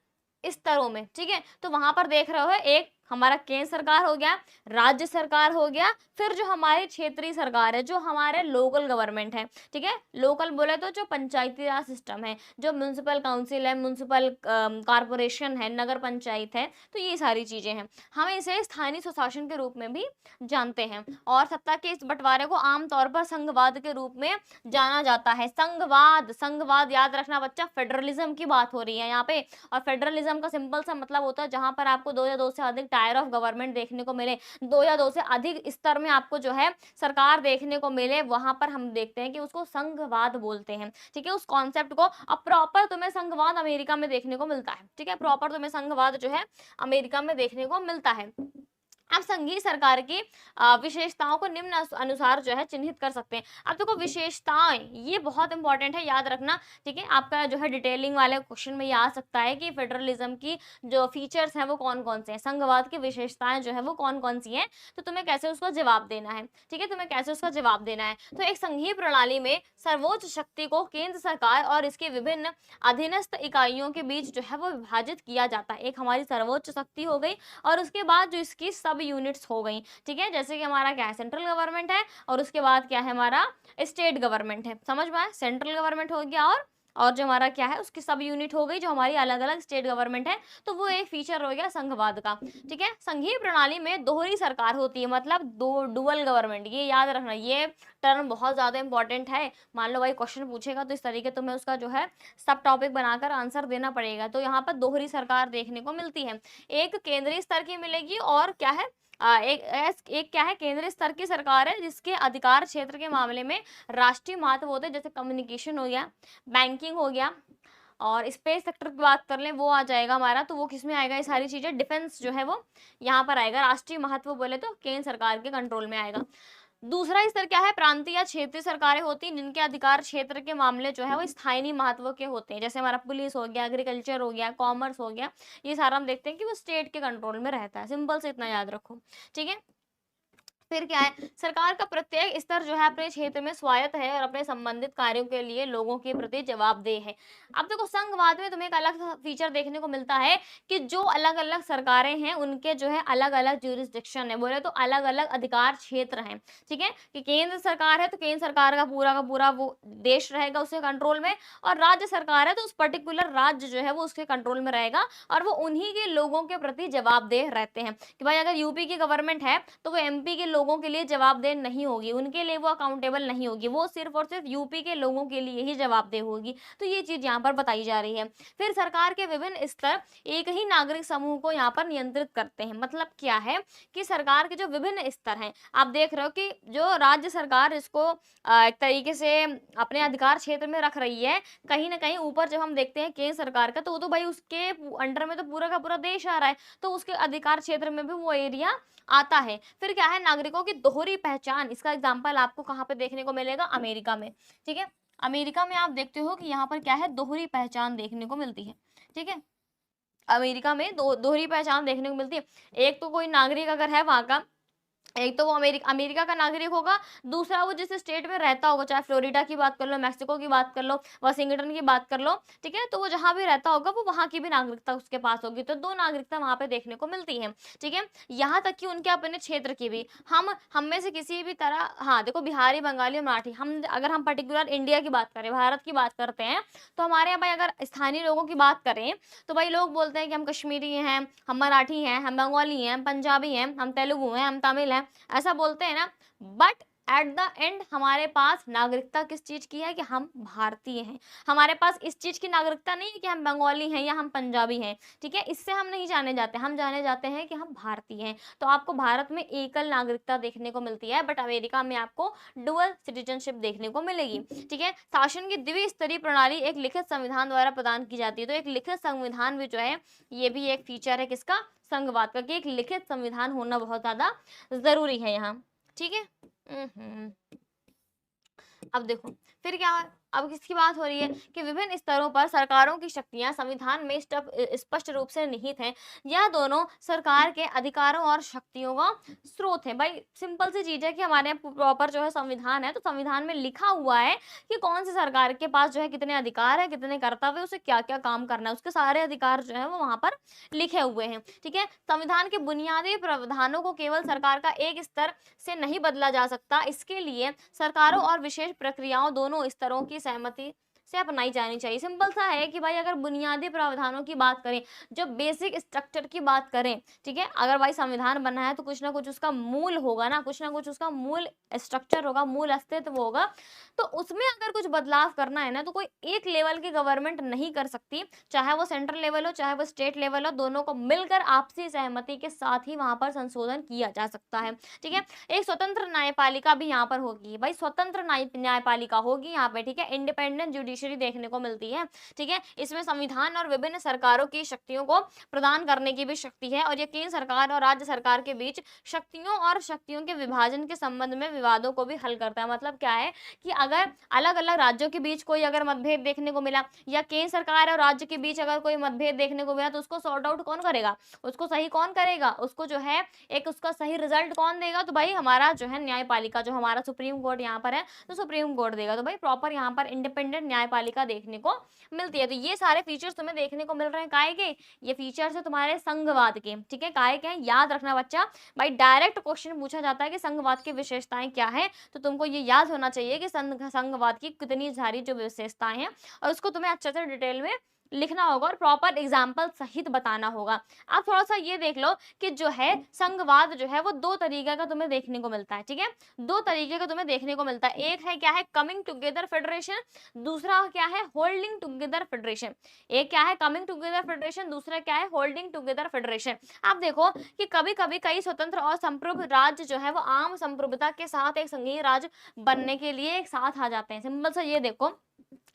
S1: स्तरों में। ठीक है, तो वहां पर देख रहे हो, एक हमारा केंद्र सरकार हो गया, राज्य सरकार हो गया, फिर जो हमारी क्षेत्रीय सरकार है, जो हमारे लोकल गवर्नमेंट है। ठीक है, लोकल बोले तो जो पंचायती राज सिस्टम है, जो म्यूनसिपल काउंसिल है, म्यूनसिपल कॉर्पोरेशन है, नगर पंचायत है, तो ये सारी चीजें हैं। हम इसे स्थानीय स्वशासन के रूप में भी जानते हैं। और सत्ता के इस बंटवारे को आमतौर पर संघवाद के रूप में जाना जाता है। संघवाद, संघवाद याद रखना बच्चा, फेडरलिज्म की बात हो रही है यहाँ पे। और फेडरलिज्म का सिंपल सा मतलब होता है जहां पर आपको 2 या 2 से अधिक टायर ऑफ गवर्नमेंट देखने को मिले, 2 या 2 से अधिक स्तर में आपको जो है सरकार देखने को मिले, वहां पर हम देखते हैं कि उसको संघवाद बोलते हैं। ठीक है, उस कॉन्सेप्ट को अब प्रॉपर तुम्हें संघवाद अमेरिका में देखने को मिलता है। ठीक है, प्रॉपर तुम्हें संघवाद जो है अमेरिका में देखने को मिलता है। आप संघीय सरकार की विशेषताओं को निम्न अनुसार जो है चिन्हित कर सकते हैं। अब देखो विशेषताएं, ये बहुत इंपॉर्टेंट है, याद रखना। ठीक है, आपका जो है डिटेलिंग वाले क्वेश्चन में ये आ सकता है कि फेडरलिज्म की जो फीचर्स हैं वो कौन कौन से हैं, संघवाद की विशेषताएं जो है वो कौन कौन सी हैं, तो तुम्हें कैसे उसका जवाब देना है। ठीक है, तुम्हें कैसे उसका जवाब देना है। तो एक संघीय प्रणाली में सर्वोच्च शक्ति को केंद्र सरकार और इसके विभिन्न अधीनस्थ इकाइयों के बीच जो है वो विभाजित किया जाता है। एक हमारी सर्वोच्च शक्ति हो गई, और उसके बाद जो इसकी सब यूनिट्स हो गई। ठीक है, जैसे कि हमारा क्या है, सेंट्रल गवर्नमेंट है, और उसके बाद क्या है हमारा स्टेट गवर्नमेंट है। समझ में आया, सेंट्रल गवर्नमेंट हो गया और जो हमारा क्या है उसकी सब यूनिट हो गई जो हमारी अलग अलग स्टेट गवर्नमेंट है, तो वो एक फीचर हो गया संघवाद का। ठीक है, संघीय प्रणाली में दोहरी सरकार होती है, मतलब दो डुअल गवर्नमेंट, ये याद रखना, ये टर्म बहुत ज्यादा इंपॉर्टेंट है। मान लो भाई क्वेश्चन पूछेगा तो इस तरीके तुम्हें उसका जो है सब टॉपिक बनाकर आंसर देना पड़ेगा। तो यहाँ पर दोहरी सरकार देखने को मिलती है, एक केंद्रीय स्तर की मिलेगी और क्या है एक क्या है केंद्रीय स्तर की सरकार है जिसके अधिकार क्षेत्र के मामले में राष्ट्रीय महत्व होते हैं, जैसे कम्युनिकेशन हो गया, बैंकिंग हो गया, और स्पेस सेक्टर की बात कर लें वो आ जाएगा हमारा, तो वो किस में आएगा, ये सारी चीजें डिफेंस जो है वो यहाँ पर आएगा। राष्ट्रीय महत्व बोले तो केंद्र सरकार के कंट्रोल में आएगा। दूसरा स्तर क्या है, प्रांतीय या क्षेत्रीय सरकारें होती हैं जिनके अधिकार क्षेत्र के मामले जो है वो स्थानीय महत्व के होते हैं, जैसे हमारा पुलिस हो गया, एग्रीकल्चर हो गया, कॉमर्स हो गया, ये सारा हम देखते हैं कि वो स्टेट के कंट्रोल में रहता है। सिंपल से इतना याद रखो, ठीक है। फिर क्या है, सरकार का प्रत्येक स्तर जो है अपने क्षेत्र में स्वायत्त है और अपने संबंधित कार्यों के लिए लोगों के प्रति जवाबदेह है। अब देखो संघवाद में तुम्हें एक अलग फीचर देखने को मिलता है कि जो अलग अलग सरकारें हैं उनके जो है अलग अलग ज्यूरिसडिक्शन है, बोले तो अलग अलग अधिकार क्षेत्र हैं। ठीक है, कि केंद्र सरकार है तो केंद्र सरकार का पूरा वो देश रहेगा उसके कंट्रोल में, और राज्य सरकार है तो उस पर्टिकुलर राज्य जो है वो उसके कंट्रोल में रहेगा, और वो उन्हीं के लोगों के प्रति जवाबदेह रहते हैं। कि भाई अगर यूपी की गवर्नमेंट है तो वो एमपी के लोगों के लिए जवाबदेह नहीं होगी, उनके लिए वो अकाउंटेबल नहीं होगी, वो सिर्फ और सिर्फ यूपी के लोगों के लिए ही जवाबदेह होगी। तो ये चीज यहाँ पर बताई जा रही है। फिर सरकार के विभिन्न स्तर एक ही नागरिक समूह को यहाँ पर नियंत्रित करते हैं। मतलब क्या है कि सरकार के जो विभिन्न स्तर हैं, आप देख रहे हो कि जो राज्य सरकार इसको एक तरीके से अपने अधिकार क्षेत्र में रख रही है, कहीं ना कहीं ऊपर जब हम देखते हैं केंद्र सरकार का, तो वो तो भाई उसके अंडर में तो पूरा का पूरा देश आ रहा है, तो उसके अधिकार क्षेत्र में भी वो एरिया आता है। फिर क्या है, नागरिकों की दोहरी पहचान, इसका एग्जांपल आपको कहाँ पे देखने को मिलेगा, अमेरिका में। ठीक है, अमेरिका में आप देखते हो कि यहाँ पर क्या है, दोहरी पहचान देखने को मिलती है। ठीक है, अमेरिका में दोहरी पहचान देखने को मिलती है। एक तो कोई नागरिक अगर है वहां का, एक तो वो अमेरिका का नागरिक होगा, दूसरा वो जिस स्टेट में रहता होगा, चाहे फ्लोरिडा की बात कर लो, मैक्सिको की बात कर लो, वाशिंगटन की बात कर लो, ठीक है, तो वो जहां भी रहता होगा वो वहां की भी नागरिकता उसके पास होगी। तो दो नागरिकता वहां पे देखने को मिलती है। ठीक है, यहाँ तक कि उनके अपने क्षेत्र की भी, हम में से किसी भी तरह, हाँ देखो बिहारी, बंगाली, मराठी, अगर हम पर्टिकुलर इंडिया की बात करें, भारत की बात करते हैं, तो हमारे यहाँ भाई अगर स्थानीय लोगों की बात करें तो भाई लोग बोलते हैं कि हम कश्मीरी हैं, हम मराठी हैं, हम बंगाली हैं, हम पंजाबी हैं, हम तेलुगु हैं, हम तमिल हैं, ऐसा बोलते हैं ना। बट एट द एंड हमारे पास नागरिकता किस चीज की है, कि हम भारतीय हैं। हमारे पास इस चीज की नागरिकता नहीं है कि हम बंगाली हैं या हम पंजाबी हैं। ठीक है, इससे हम नहीं जाने जाते, हम जाने जाते हैं कि हम भारतीय हैं। तो आपको भारत में एकल नागरिकता देखने को मिलती है, बट अमेरिका में आपको डुअल सिटीजनशिप देखने को मिलेगी। ठीक है, शासन की द्विस्तरीय प्रणाली एक लिखित संविधान द्वारा प्रदान की जाती है। तो एक लिखित संविधान भी जो है ये भी एक फीचर है किसका, संघवाद का, कि एक लिखित संविधान होना बहुत ज्यादा जरूरी है यहाँ। ठीक है, अब देखो फिर क्या है, अब किसकी बात हो रही है कि विभिन्न स्तरों पर सरकारों की शक्तियां संविधान में स्पष्ट रूप से निहित हैं। यह दोनों सरकार के अधिकारों और शक्तियों का स्रोत है। भाई सिंपल सी चीज है कि हमारे यहाँ प्रॉपर जो है संविधान है, तो संविधान में लिखा हुआ है कि कौन सी सरकार के पास जो है कितने अधिकार है, कितने कर्तव्य, उसे क्या क्या काम करना है, उसके सारे अधिकार जो है वो वहां पर लिखे हुए हैं। ठीक है, संविधान के बुनियादी प्रावधानों को केवल सरकार का एक स्तर से नहीं बदला जा सकता, इसके लिए सरकारों और विशेष प्रक्रियाओं दोनों स्तरों की सहमति से अपनाई जानी चाहिए। सिंपल सा है कि भाई अगर बुनियादी प्रावधानों की बात करें, जो बेसिक स्ट्रक्चर की बात करें, ठीक है, अगर भाई संविधान बना है तो कुछ ना कुछ उसका मूल होगा ना, कुछ ना कुछ उसका मूल स्ट्रक्चर होगा, मूल अस्तित्व होगा। तो उसमें अगर कुछ बदलाव करना है ना, तो कोई एक लेवल की गवर्नमेंट नहीं कर सकती, चाहे वो सेंट्रल लेवल हो चाहे वो स्टेट लेवल हो, दोनों को मिलकर आपसी सहमति के साथ ही वहां पर संशोधन किया जा सकता है। ठीक है, एक स्वतंत्र न्यायपालिका भी यहाँ पर होगी, भाई स्वतंत्र न्यायपालिका होगी यहाँ पे। ठीक है, इंडिपेंडेंट जुडिशरी देखने को मिलती है। ठीक है, इसमें संविधान और विभिन्न सरकारों की शक्तियों को प्रदान करने की भी शक्ति है, और ये केंद्र सरकार और राज्य सरकार के बीच शक्तियों के विभाजन के संबंध में विवादों को भी हल करता है। मतलब क्या है कि अगर अलग अलग राज्यों के बीच कोई अगर मतभेद देखने को मिला, या केंद्र सरकार और राज्य के बीच अगर कोई मतभेद देखने को मिला, तो उसको सॉर्ट आउट कौन करेगा, उसको सही कौन करेगा, उसको जो है एक उसका सही रिजल्ट कौन देगा, तो भाई हमारा जो है न्यायपालिका, जो हमारा सुप्रीम कोर्ट यहाँ पर है, तो सुप्रीम कोर्ट देगा। तो भाई प्रॉपर यहाँ पर इंडिपेंडेंट न्याय न्यायपालिका देखने को मिलती है। तो ये सारे फीचर्स तुम्हें देखने को मिल रहे हैं काहे के, ये फीचर्स है तुम्हारे संघवाद के, ठीक है। काहे के हैं, याद रखना बच्चा, भाई डायरेक्ट क्वेश्चन पूछा जाता है कि संघवाद की विशेषताएं क्या है, तो तुमको ये याद होना चाहिए कि संघवाद की कितनी सारी जो विशेषताएं हैं, और उसको तुम्हें अच्छे से डिटेल में लिखना होगा और प्रॉपर एग्जाम्पल सहित बताना होगा। आप थोड़ा सा ये देख लो कि जो है संघवाद जो है वो दो तरीके का तुम्हें देखने को मिलता है, ठीक है। दो तरीके का तुम्हें देखने को मिलता है, एक है क्या है कमिंग टुगेदर फेडरेशन, दूसरा क्या है होल्डिंग टुगेदर फेडरेशन। एक क्या है कमिंग टुगेदर फेडरेशन, दूसरा क्या है होल्डिंग टुगेदर फेडरेशन। आप देखो कि कभी कभी कई स्वतंत्र और संप्रभु राज्य जो है वो आम संप्रभुता के साथ एक संघीय राज्य बनने के लिए एक साथ आ जाते हैं। सिंपल सा ये देखो,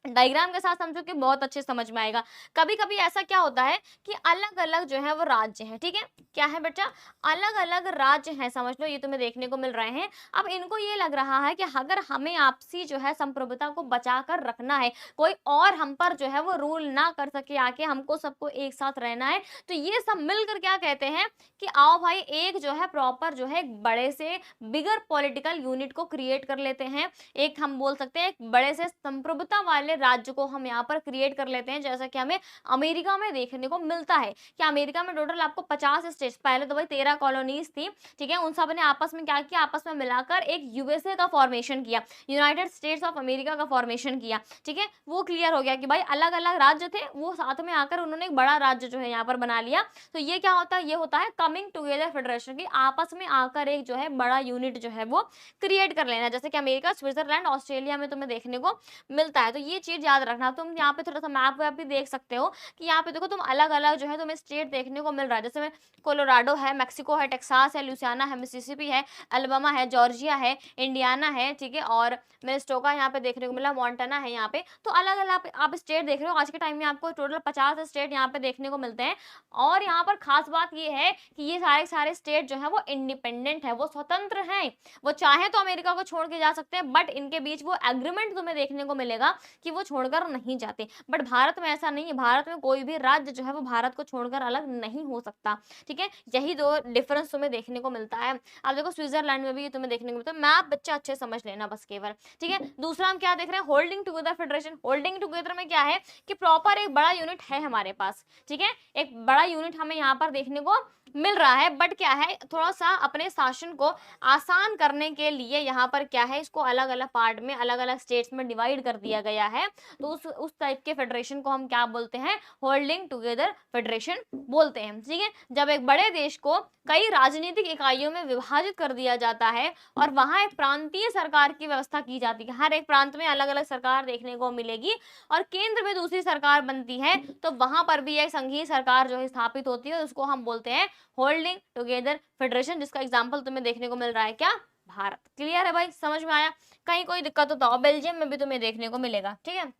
S1: डायग्राम के साथ समझो कि बहुत अच्छे समझ में आएगा। कभी कभी ऐसा क्या होता है कि अलग अलग जो है वो राज्य हैं, ठीक है। क्या है बच्चा, अलग अलग राज्य हैं, समझ लो ये तुम्हें देखने को मिल रहे हैं। अब इनको ये लग रहा है कि अगर हमें आपसी जो है संप्रभुता को बचा कर रखना है, कोई और हम पर जो है वो रूल ना कर सके आके, हमको सबको एक साथ रहना है, तो ये सब मिलकर क्या कहते हैं कि आओ भाई एक जो है प्रॉपर जो है एक बड़े से बिगर पॉलिटिकल यूनिट को क्रिएट कर लेते हैं। एक हम बोल सकते हैं एक बड़े से संप्रभुता वाले राज्य को हम यहाँ पर क्रिएट कर लेते हैं, जैसा कि हमें अमेरिका में देखने को मिलता है कि अमेरिका में टोटल आपको 50 स्टेट्स, पहले तो भाई 13 कॉलोनीज थी, ठीक है। उन सब ने आपस में क्या किया, आपस में मिलाकर एक यूएसए का फॉर्मेशन किया, यूनाइटेड स्टेट्स ऑफ अमेरिका का फॉर्मेशन किया, ठीक है। वो क्लियर हो गया कि भाई अलग अलग राज्य थे, वो साथ में आकर उन्होंने एक बड़ा राज्य जो है यहाँ पर बना लिया। तो ये क्या होता है, ये होता है कमिंग टुगेदर फेडरेशन की, आपस में आकर एक जो है बड़ा यूनिट जो है वो क्रिएट कर लेना, जैसे कि अमेरिका, स्विट्जरलैंड, ऑस्ट्रेलिया में तुम्हें देखने को मिलता है। तो ये चीज याद रखना। तुम यहाँ पे थोड़ा सा मैप वैप भी देख सकते हो कि यहाँ पे देखो तुम अलग अलग जो है तुम्हें स्टेट देखने को मिल रहा है, जैसे में कोलोराडो है, मैक्सिको है, टेक्सास है, लुसियाना है, मिसिसिपी है, अल्बामा है, जॉर्जिया है, इंडियाना है, ठीक है, और मिनेसोटा यहाँ पे देखने को मिला, मोंटाना है यहाँ पे। तो अलग अलग आप स्टेट देख रहे हो। आज के टाइम में आपको टोटल 50 स्टेट यहाँ पे देखने को मिलते हैं। और यहाँ पर खास बात ये है कि ये सारे स्टेट जो है वो इंडिपेंडेंट है, वो स्वतंत्र हैं, वो चाहे तो अमेरिका को छोड़ के जा सकते हैं, बट इनके बीच वो एग्रीमेंट तुम्हें देखने को मिलेगा कि वो छोड़कर नहीं जाते। बट भारत में ऐसा नहीं है, भारत में कोई भी राज्य जो है वो भारत को छोड़कर अलग नहीं हो सकता, ठीक है। यही दो डिफरेंस तुम्हें देखने को मिलता है। अब देखो स्विट्जरलैंड में भी तुम्हें देखने को मिलता है। मैप बच्चा अच्छे समझ लेना बस केवल, ठीक है। दूसरा हम क्या देख रहे हैं, holding together federation. Holding together में क्या है कि प्रॉपर एक बड़ा यूनिट है हमारे पास, ठीक है, एक बड़ा यूनिट हमें यहाँ पर देखने को मिल रहा है। बट क्या है, थोड़ा सा अपने शासन को आसान करने के लिए यहाँ पर क्या है, इसको अलग अलग पार्ट में, अलग अलग स्टेट्स में डिवाइड कर दिया गया है। तो उस टाइप के फेडरेशन को हम क्या बोलते हैं, होल्डिंग टुगेदर फेडरेशन बोलते हैं, ठीक है। जब एक बड़े देश को कई राजनीतिक इकाइयों में विभाजित कर दिया जाता है और वहां एक प्रांतीय सरकार की व्यवस्था की जाती है, हर एक प्रांत में अलग अलग सरकार देखने को मिलेगी और केंद्र में दूसरी सरकार बनती है, तो वहां पर भी एक संघीय सरकार जो है स्थापित होती है, उसको हम बोलते हैं होल्डिंग टुगेदर फेडरेशन, जिसका एग्जाम्पल तुम्हें देखने को मिल रहा है क्या, भारत। क्लियर है भाई, समझ में आया। कहीं कोई दिक्कत हो तो बेल्जियम में भी तुम्हें देखने को मिलेगा, ठीक है।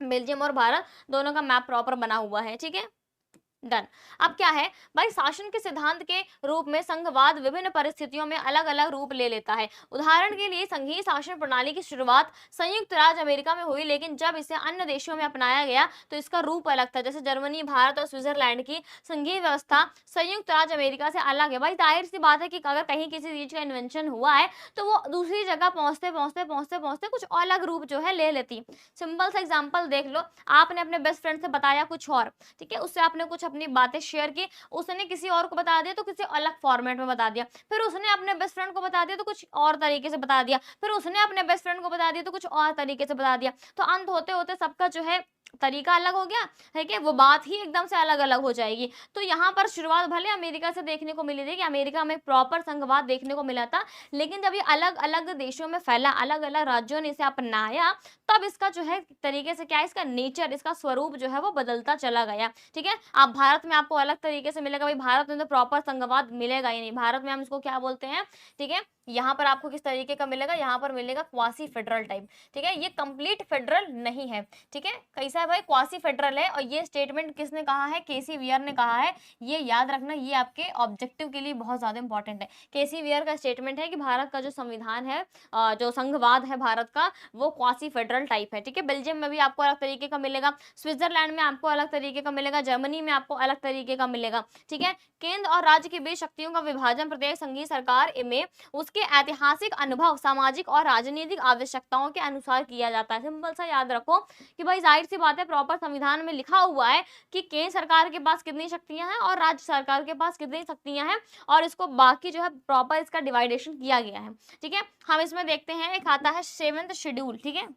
S1: बेल्जियम और भारत दोनों का मैप प्रॉपर बना हुआ है, ठीक है, डन। अब क्या है भाई, शासन के सिद्धांत के रूप में संघवाद विभिन्न परिस्थितियों में अलग अलग रूप ले लेता है। उदाहरण के लिए संघीय शासन प्रणाली की शुरुआत संयुक्त राज्य अमेरिका में हुई, लेकिन जब इसे अन्य देशों में अपनाया गया तो इसका रूप अलग था। जैसे जर्मनी, भारत और स्विट्जरलैंड की संघीय व्यवस्था संयुक्त राज्य अमेरिका से अलग है। भाई जाहिर सी बात है कि अगर कहीं किसी चीज का इन्वेंशन हुआ है तो वो दूसरी जगह पहुंचते पहुंचते पहुंचते पहुंचते कुछ अलग रूप जो है ले लेती। सिंपल सा एग्जाम्पल देख लो, आपने अपने बेस्ट फ्रेंड से बताया कुछ और, ठीक है, उससे आपने कुछ अपनी बातें शेयर की, उसने किसी और को बता दिया तो किसी अलग फॉर्मेट में बता दिया, फिर उसने अपने बेस्ट फ्रेंड को बता दिया तो कुछ और तरीके से बता दिया, फिर उसने अपने बेस्ट फ्रेंड को बता दिया तो कुछ और तरीके से बता दिया। तो अंत होते होते सबका जो है तरीका अलग हो गया है कि वो बात ही एकदम से अलग अलग हो जाएगी। तो यहाँ पर शुरुआत भले अमेरिका से देखने को मिली थी कि अमेरिका में प्रॉपर संघवाद देखने को मिला था, लेकिन जब ये अलग अलग देशों में फैला, अलग अलग राज्यों ने इसे अपनाया, तब इसका जो है तरीके से क्या है, इसका नेचर, इसका स्वरूप जो है वो बदलता चला गया, ठीक है। आप भारत में आपको अलग तरीके से मिलेगा, भाई भारत में तो प्रॉपर संघवाद मिलेगा ही नहीं, भारत में हम इसको क्या बोलते हैं, ठीक है। यहाँ पर आपको किस तरीके का मिलेगा, यहाँ पर मिलेगा क्वासी फेडरल टाइप, ठीक है, ये कंप्लीट फेडरल नहीं है, ठीक है। कैसा कैसा है भाई, क्वासी फेडरल है। और ये स्टेटमेंट किसने कहा है, केसी वियर ने कहा है। ये याद रखना, ये आपके ऑब्जेक्टिव के लिए बहुत ज्यादा इंपॉर्टेंट है। केसी वियर का स्टेटमेंट है कि भारत का जो संविधान है, जो संघवाद है भारत का, वो क्वासी फेडरल टाइप है। ठीक है, बेल्जियम में भी आपको अलग तरीके का मिलेगा, स्विट्जरलैंड में आपको अलग तरीके का मिलेगा, जर्मनी में आपको अलग तरीके का मिलेगा। ठीक है, केंद्र और राज्य के बीच शक्तियों का विभाजन प्रत्येक संघीय सरकार में उसके ऐतिहासिक अनुभव, सामाजिक और राजनीतिक आवश्यकताओं के अनुसार किया जाता है। सिंपल सा याद रखो कि भाई जाहिर सी बात है, प्रॉपर संविधान में लिखा हुआ है कि केंद्र सरकार के पास कितनी शक्तियां हैं और राज्य सरकार के पास कितनी शक्तियां हैं, और इसको बाकी जो है प्रॉपर इसका डिवाइडेशन किया गया है। ठीक है, हम इसमें देखते हैं, एक आता है 7th शेड्यूल। ठीक है,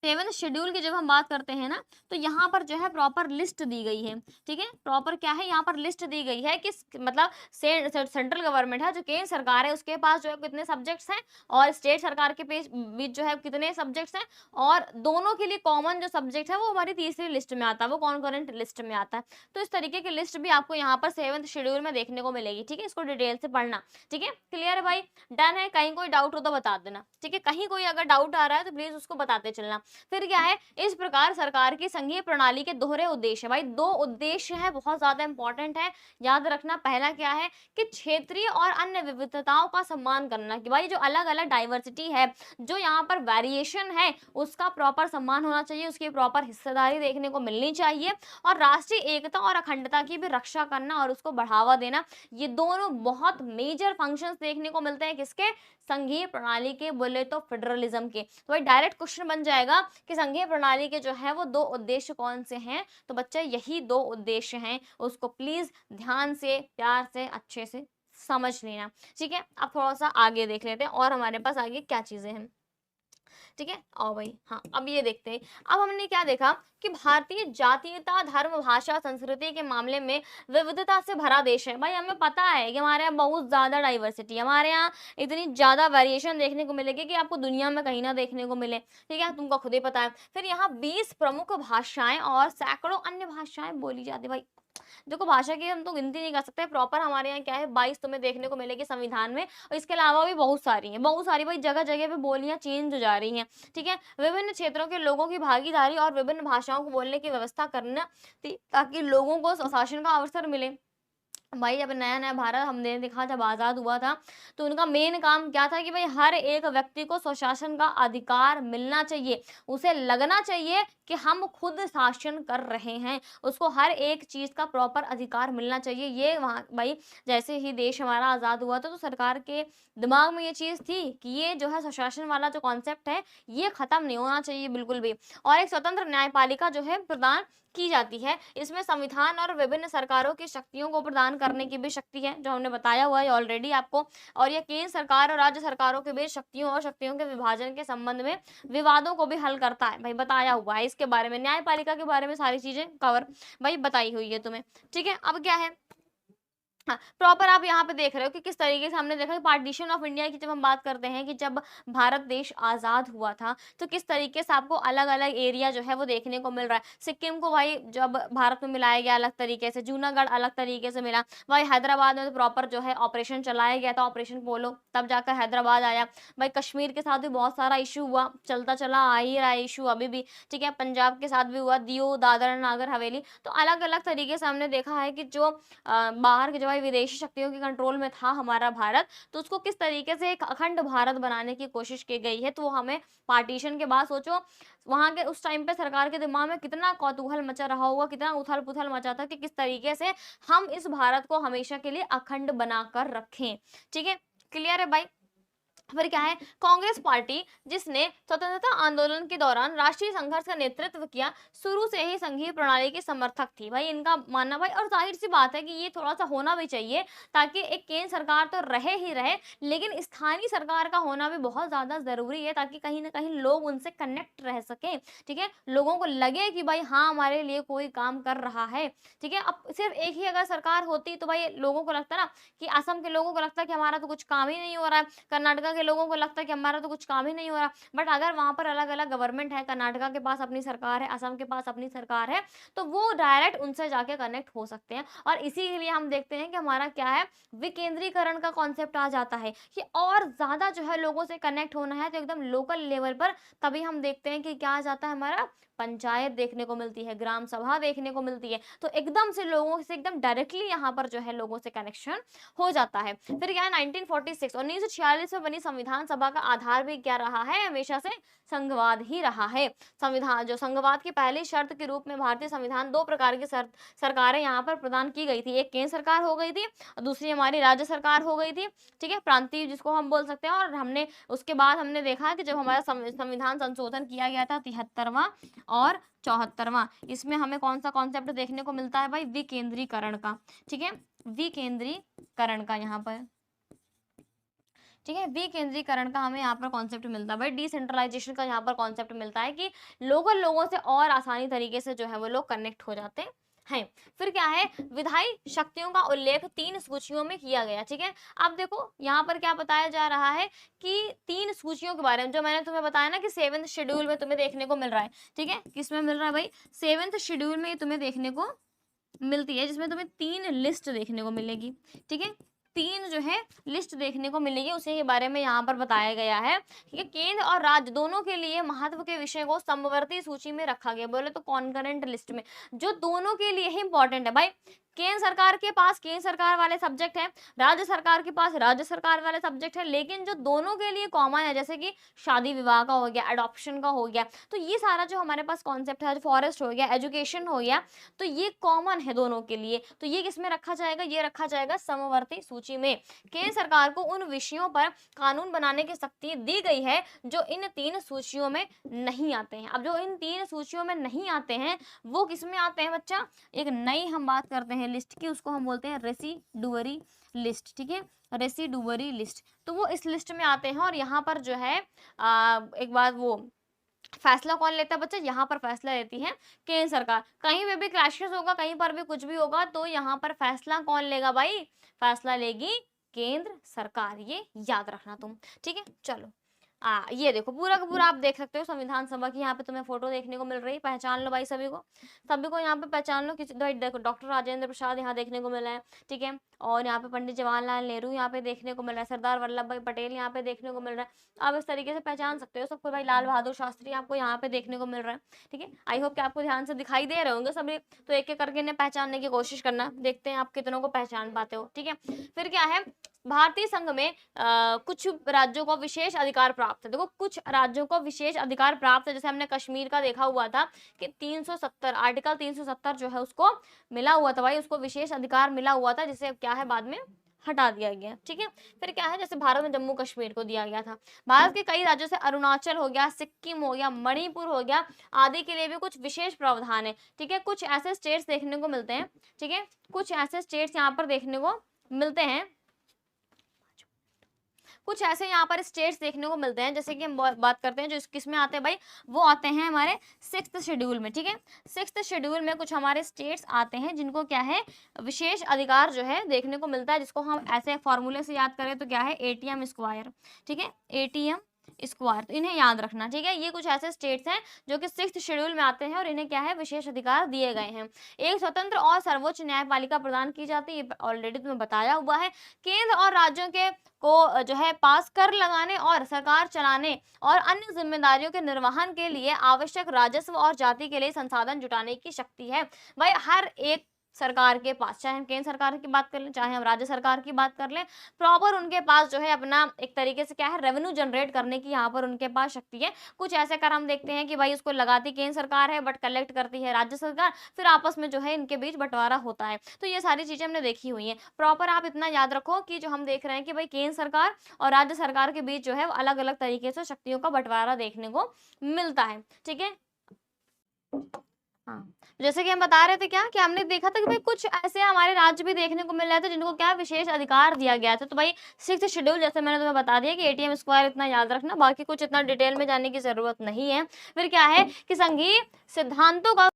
S1: 7th शेड्यूल की जब हम बात करते हैं ना, तो यहाँ पर जो है प्रॉपर लिस्ट दी गई है। ठीक है, प्रॉपर क्या है, यहाँ पर लिस्ट दी गई है कि मतलब सेंट्रल गवर्नमेंट है, जो केंद्र सरकार है, उसके पास जो है कितने सब्जेक्ट्स हैं, और स्टेट सरकार के बीच जो है कितने सब्जेक्ट्स हैं, और दोनों के लिए कॉमन जो सब्जेक्ट है वो हमारी तीसरी लिस्ट में आता है, वो कॉन्करेंट लिस्ट में आता है। तो इस तरीके की लिस्ट भी आपको यहाँ पर 7th शेड्यूल में देखने को मिलेगी। ठीक है, इसको डिटेल से पढ़ना। ठीक है, क्लियर है भाई, डन है। कहीं कोई डाउट हो तो बता देना। ठीक है, कहीं कोई अगर डाउट आ रहा है तो प्लीज उसको बताते चलना। फिर क्या है, इस प्रकार सरकार की संघीय प्रणाली के दोहरे उद्देश्य, भाई 2 उद्देश्य है, बहुत ज्यादा इंपॉर्टेंट है, याद रखना। पहला क्या है कि क्षेत्रीय और अन्य विविधताओं का सम्मान करना, कि भाई जो अलग अलग डाइवर्सिटी है, जो यहाँ पर वेरिएशन है, उसका प्रॉपर सम्मान होना चाहिए, उसकी प्रॉपर हिस्सेदारी देखने को मिलनी चाहिए, और राष्ट्रीय एकता और अखंडता की भी रक्षा करना और उसको बढ़ावा देना। ये दोनों बहुत मेजर फंक्शंस देखने को मिलते हैं किसके, संघीय प्रणाली के, बोले तो फेडरलिज्म के। तो भाई डायरेक्ट क्वेश्चन बन जाएगा कि संघीय प्रणाली के जो है वो 2 उद्देश्य कौन से हैं, तो बच्चे यही 2 उद्देश्य हैं, उसको प्लीज ध्यान से, प्यार से, अच्छे से समझ लेना। ठीक है, अब थोड़ा सा आगे देख लेते हैं और हमारे पास आगे क्या चीजें हैं। ठीक है, आओ भाई, हाँ अब ये देखते हैं। अब हमने क्या देखा कि भारतीय जातीयता, धर्म, भाषा, संस्कृति के मामले में विविधता से भरा देश है। भाई हमें पता है कि हमारे यहाँ बहुत ज्यादा डाइवर्सिटी है, हमारे यहाँ इतनी ज्यादा वेरिएशन देखने को मिलेगी कि आपको दुनिया में कहीं ना देखने को मिले। ठीक है, तुमको खुद ही पता है। फिर यहाँ 20 प्रमुख भाषाएं और सैकड़ों अन्य भाषाएं बोली जाती है। भाई देखो, भाषा की हम तो गिनती नहीं कर सकते, प्रॉपर हमारे यहाँ क्या है 22 तुम्हें देखने को मिलेगी संविधान में, और इसके अलावा भी बहुत सारी हैं, बहुत सारी। भाई जगह जगह पे बोलियां चेंज हो जा रही हैं। ठीक है, विभिन्न क्षेत्रों के लोगों की भागीदारी और विभिन्न भाषाओं को बोलने की व्यवस्था करना, ताकि लोगों को स्वशासन का अवसर मिले। भाई जब नया नया भारत हमने देखा, जब आजाद हुआ था, तो उनका मेन काम क्या था कि भाई हर एक व्यक्ति को स्वशासन का अधिकार मिलना चाहिए, उसे लगना चाहिए कि हम खुद शासन कर रहे हैं, उसको हर एक चीज का प्रॉपर अधिकार मिलना चाहिए। ये वहाँ भाई जैसे ही देश हमारा आजाद हुआ था, तो सरकार के दिमाग में ये चीज थी कि ये जो है स्वशासन वाला जो कॉन्सेप्ट है, ये खत्म नहीं होना चाहिए बिल्कुल भी। और एक स्वतंत्र न्यायपालिका जो है प्रदान की जाती है, इसमें संविधान और विभिन्न सरकारों की शक्तियों को प्रदान करने की भी शक्ति है, जो हमने बताया हुआ है ऑलरेडी आपको। और ये केंद्र सरकार और राज्य सरकारों के बीच शक्तियों और शक्तियों के विभाजन के संबंध में विवादों को भी हल करता है। भाई बताया हुआ है इसके बारे में, न्यायपालिका के बारे में सारी चीजें कवर भाई बताई हुई है तुम्हें। ठीक है, अब क्या है, हाँ प्रॉपर आप यहाँ पे देख रहे हो कि किस तरीके से हमने देखा कि पार्टीशन ऑफ इंडिया की जब हम बात करते हैं कि जब भारत देश आजाद हुआ था, तो किस तरीके से आपको अलग अलग एरिया जो है वो देखने को मिल रहा है। सिक्किम को भाई जब भारत में मिलाया गया अलग तरीके से, जूनागढ़ अलग तरीके से मिला। भाई हैदराबाद में तो प्रॉपर जो है ऑपरेशन चलाया गया था, ऑपरेशन पोलो, तब जाकर हैदराबाद आया। भाई कश्मीर के साथ भी बहुत सारा इशू हुआ, चलता चला आ ही रहा है इशू अभी भी। ठीक है, पंजाब के साथ भी हुआ, दीव, दादरा नागर हवेली। तो अलग अलग तरीके से हमने देखा है कि जो बाहर के जो भाई विदेशी शक्तियों के कंट्रोल में था हमारा भारत, तो उसको किस तरीके से एक अखंड भारत बनाने की कोशिश की गई है। तो हमें पार्टीशन के बाद सोचो वहां के उस टाइम पे सरकार के दिमाग में कितना कौतूहल मचा रहा होगा, कितना उथल पुथल मचा था कि किस तरीके से हम इस भारत को हमेशा के लिए अखंड बनाकर रखें। ठीक है, क्लियर है भाई। फिर क्या है, कांग्रेस पार्टी जिसने स्वतंत्रता आंदोलन के दौरान राष्ट्रीय संघर्ष का नेतृत्व किया, शुरू से ही संघीय प्रणाली के समर्थक थी। भाई इनका मानना भाई, और जाहिर सी बात है कि ये थोड़ा सा होना भी चाहिए, ताकि एक केंद्र सरकार तो रहे ही रहे, लेकिन स्थानीय सरकार का होना भी बहुत ज्यादा जरूरी है, ताकि कहीं ना कहीं लोग उनसे कनेक्ट रह सके। ठीक है, लोगों को लगे कि भाई हाँ हमारे लिए कोई काम कर रहा है। ठीक है, अब सिर्फ एक ही अगर सरकार होती तो भाई लोगों को लगता ना कि असम के लोगों को लगता कि हमारा तो कुछ काम ही नहीं हो रहा है, कर्नाटक जगह के लोगों को लगता है कि हमारा तो कुछ काम ही नहीं हो रहा, बट अगर वहाँ पर अलग अलग गवर्नमेंट है, कर्नाटका के पास अपनी सरकार है, असम के पास अपनी सरकार है, तो वो डायरेक्ट उनसे जाके कनेक्ट हो सकते हैं। और इसीलिए हम देखते हैं कि हमारा क्या है, विकेंद्रीकरण का कॉन्सेप्ट आ जाता है कि और ज़्यादा जो है लोगों से कनेक्ट होना है तो एकदम लोकल लेवल पर, तभी हम देखते हैं कि क्या आ जाता है, हमारा पंचायत देखने को मिलती है, ग्राम सभा देखने को मिलती है, तो एकदम से लोगों से एकदम डायरेक्टली यहाँ पर जो है लोगों से कनेक्शन हो जाता है। फिर क्या है, 1946 1946 में बनी संविधान सभा का आधार भी क्या रहा है, हमेशा से संघवाद ही रहा है। संविधान जो संघवाद की पहली शर्त के रूप में भारतीय संविधान दो प्रकार की सरकारें यहाँ पर प्रदान की गई थी, एक केंद्र सरकार हो गई थी और दूसरी हमारी राज्य सरकार हो गई थी, ठीक है, प्रांतीय जिसको हम बोल सकते हैं। और हमने उसके बाद हमने देखा कि जब हमारा संविधान संशोधन किया गया था 73वां और 74वां, इसमें हमें कौन सा कॉन्सेप्ट देखने को मिलता है भाई, विकेंद्रीकरण का, ठीक है, विकेंद्रीकरण का यहाँ पर, ठीक है, विकेंद्रीकरण का हमें यहाँ पर कॉन्सेप्ट मिलता है भाई, डिसेंट्रलाइजेशन का यहाँ पर कॉन्सेप्ट मिलता है कि लोगों से और आसानी तरीके से जो है वो लोग कनेक्ट हो जाते हैं। फिर क्या है, विधायी शक्तियों का उल्लेख 3 सूचियों में किया गया, ठीक है। अब देखो यहाँ पर क्या बताया जा रहा है कि 3 सूचियों के बारे में, जो मैंने तुम्हें बताया ना कि 7th शेड्यूल में तुम्हें देखने को मिल रहा है, ठीक है, किसमें मिल रहा है भाई, 7th शेड्यूल में तुम्हें देखने को मिलती है, जिसमें तुम्हें 3 लिस्ट देखने को मिलेगी, ठीक है, 3 जो है लिस्ट देखने को मिलेगी, उसी के बारे में यहाँ पर बताया गया है कि केंद्र और राज्य दोनों के लिए महत्व के विषय को समवर्ती सूची में रखा गया, बोले तो कॉन्करेंट लिस्ट में, जो दोनों के लिए ही इंपॉर्टेंट है भाई। केंद्र सरकार के पास केंद्र सरकार वाले सब्जेक्ट है, राज्य सरकार के पास राज्य सरकार वाले सब्जेक्ट है, लेकिन जो दोनों के लिए कॉमन है, जैसे कि शादी विवाह का हो गया, अडॉप्शन का हो गया, तो ये सारा जो हमारे पास कॉन्सेप्ट है, फॉरेस्ट हो गया, एजुकेशन हो गया, तो ये कॉमन है दोनों के लिए, तो ये किसमें रखा जाएगा, ये रखा जाएगा समवर्ती सूची में। केंद्र सरकार को उन विषयों पर कानून बनाने की शक्ति दी गई है जो इन 3 सूचियों में नहीं आते हैं। अब जो इन 3 सूचियों में नहीं आते हैं वो किसमें आते हैं बच्चा, एक नई हम बात करते हैं लिस्ट की, उसको हम बोलते हैं रेसिडुअरी लिस्ट, ठीक है, रेसिडुअरी लिस्ट, तो वो इस लिस्ट में आते हैं। और यहाँ पर जो है एक बात, वो फैसला कौन लेता है बच्चा, यहाँ पर फैसला लेती है केंद्र सरकार। कहीं पे भी क्लैशेस होगा, कहीं पर भी कुछ भी होगा, तो यहाँ पर फैसला कौन लेगा भाई, फैसला लेगी केंद्र सरकार, ये याद रखना तुम, ठीक है। चलो ये देखो पूरा का पूरा आप देख सकते हो संविधान सभा की, यहाँ पे तुम्हें फोटो देखने को मिल रही है, पहचान लो भाई, सभी को यहाँ पे पहचान लो। किसी भाई देखो, डॉक्टर राजेंद्र प्रसाद यहाँ देखने को मिला है, ठीक है, और यहाँ पे पंडित जवाहरलाल नेहरू यहाँ पे देखने को मिल रहा है, सरदार वल्लभ भाई पटेल यहाँ पे देखने को मिल रहा है। आप इस तरीके से पहचान सकते हो सबको, भाई लाल बहादुर शास्त्री आपको यहाँ पे देखने को मिल रहा है, ठीक है। आई होप कि आपको ध्यान से दिखाई दे रहे होंगे सभी, तो एक एक करके इन्हें पहचानने की कोशिश करना, देखते हैं आप कितनों को पहचान पाते हो, ठीक है। फिर क्या है, भारतीय संघ में कुछ राज्यों को विशेष अधिकार प्राप्त है, देखो कुछ राज्यों को विशेष अधिकार प्राप्त है, जैसे हमने कश्मीर का देखा हुआ था कि 370 आर्टिकल 370 जो है उसको मिला हुआ था भाई, उसको विशेष अधिकार मिला हुआ था, जिसे क्या है बाद में हटा दिया गया, ठीक है। फिर क्या है, जैसे भारत में जम्मू कश्मीर को दिया गया था, भारत के कई राज्यों से अरुणाचल हो गया, सिक्किम हो गया, मणिपुर हो गया आदि के लिए भी कुछ विशेष प्रावधान है, ठीक है। कुछ ऐसे स्टेट्स देखने को मिलते हैं, ठीक है, कुछ ऐसे स्टेट्स यहाँ पर देखने को मिलते हैं, कुछ ऐसे यहाँ पर स्टेट्स देखने को मिलते हैं, जैसे कि हम बात करते हैं जो किसमें आते हैं भाई, वो आते हैं हमारे 6th शेड्यूल में, ठीक है। 6th शेड्यूल में कुछ हमारे स्टेट्स आते हैं जिनको क्या है, विशेष अधिकार जो है देखने को मिलता है, जिसको हम ऐसे फॉर्मूले से याद करें तो क्या है, ATM स्क्वायर, ठीक है, ATM स्क्वायर, तो इन्हें याद रखना, ठीक है। ये कुछ ऐसे स्टेट्स हैं जो कि 6th शेड्यूल में आते हैं और इन्हें क्या है, विशेष अधिकार दिए गए हैं। एक स्वतंत्र और सर्वोच्च न्यायपालिका प्रदान की जाती है, ऑलरेडी तुम्हें बताया हुआ है। केंद्र और राज्यों के को जो है पास कर लगाने और सरकार चलाने और अन्य जिम्मेदारियों के निर्वहन के लिए आवश्यक राजस्व और जाति के लिए संसाधन जुटाने की शक्ति है भाई हर एक सरकार के पास, चाहे हम केंद्र सरकार की बात कर लें, चाहे हम राज्य सरकार की बात कर लें, प्रॉपर उनके पास जो है अपना एक तरीके से क्या है, रेवेन्यू जनरेट करने की यहाँ पर उनके पास शक्ति है। कुछ ऐसे कर हम देखते हैं कि भाई उसको लगाती केंद्र सरकार है बट कलेक्ट करती है राज्य सरकार, फिर आपस में जो है इनके बीच बंटवारा होता है। तो ये सारी चीजें हमने देखी हुई हैं। प्रॉपर आप इतना याद रखो कि जो हम देख रहे हैं कि भाई केंद्र सरकार और राज्य सरकार के बीच जो है अलग अलग तरीके से शक्तियों का बंटवारा देखने को मिलता है, ठीक है। हाँ, जैसे कि हम बता रहे थे क्या कि हमने देखा था कि भाई कुछ ऐसे हमारे राज्य भी देखने को मिल रहे थे जिनको क्या विशेष अधिकार दिया गया था। तो भाई 6th शेड्यूल जैसे मैंने तुम्हें बता दिया कि ATM स्क्वायर इतना याद रखना, बाकी कुछ इतना डिटेल में जाने की जरूरत नहीं है। फिर क्या है कि संघीय सिद्धांतों का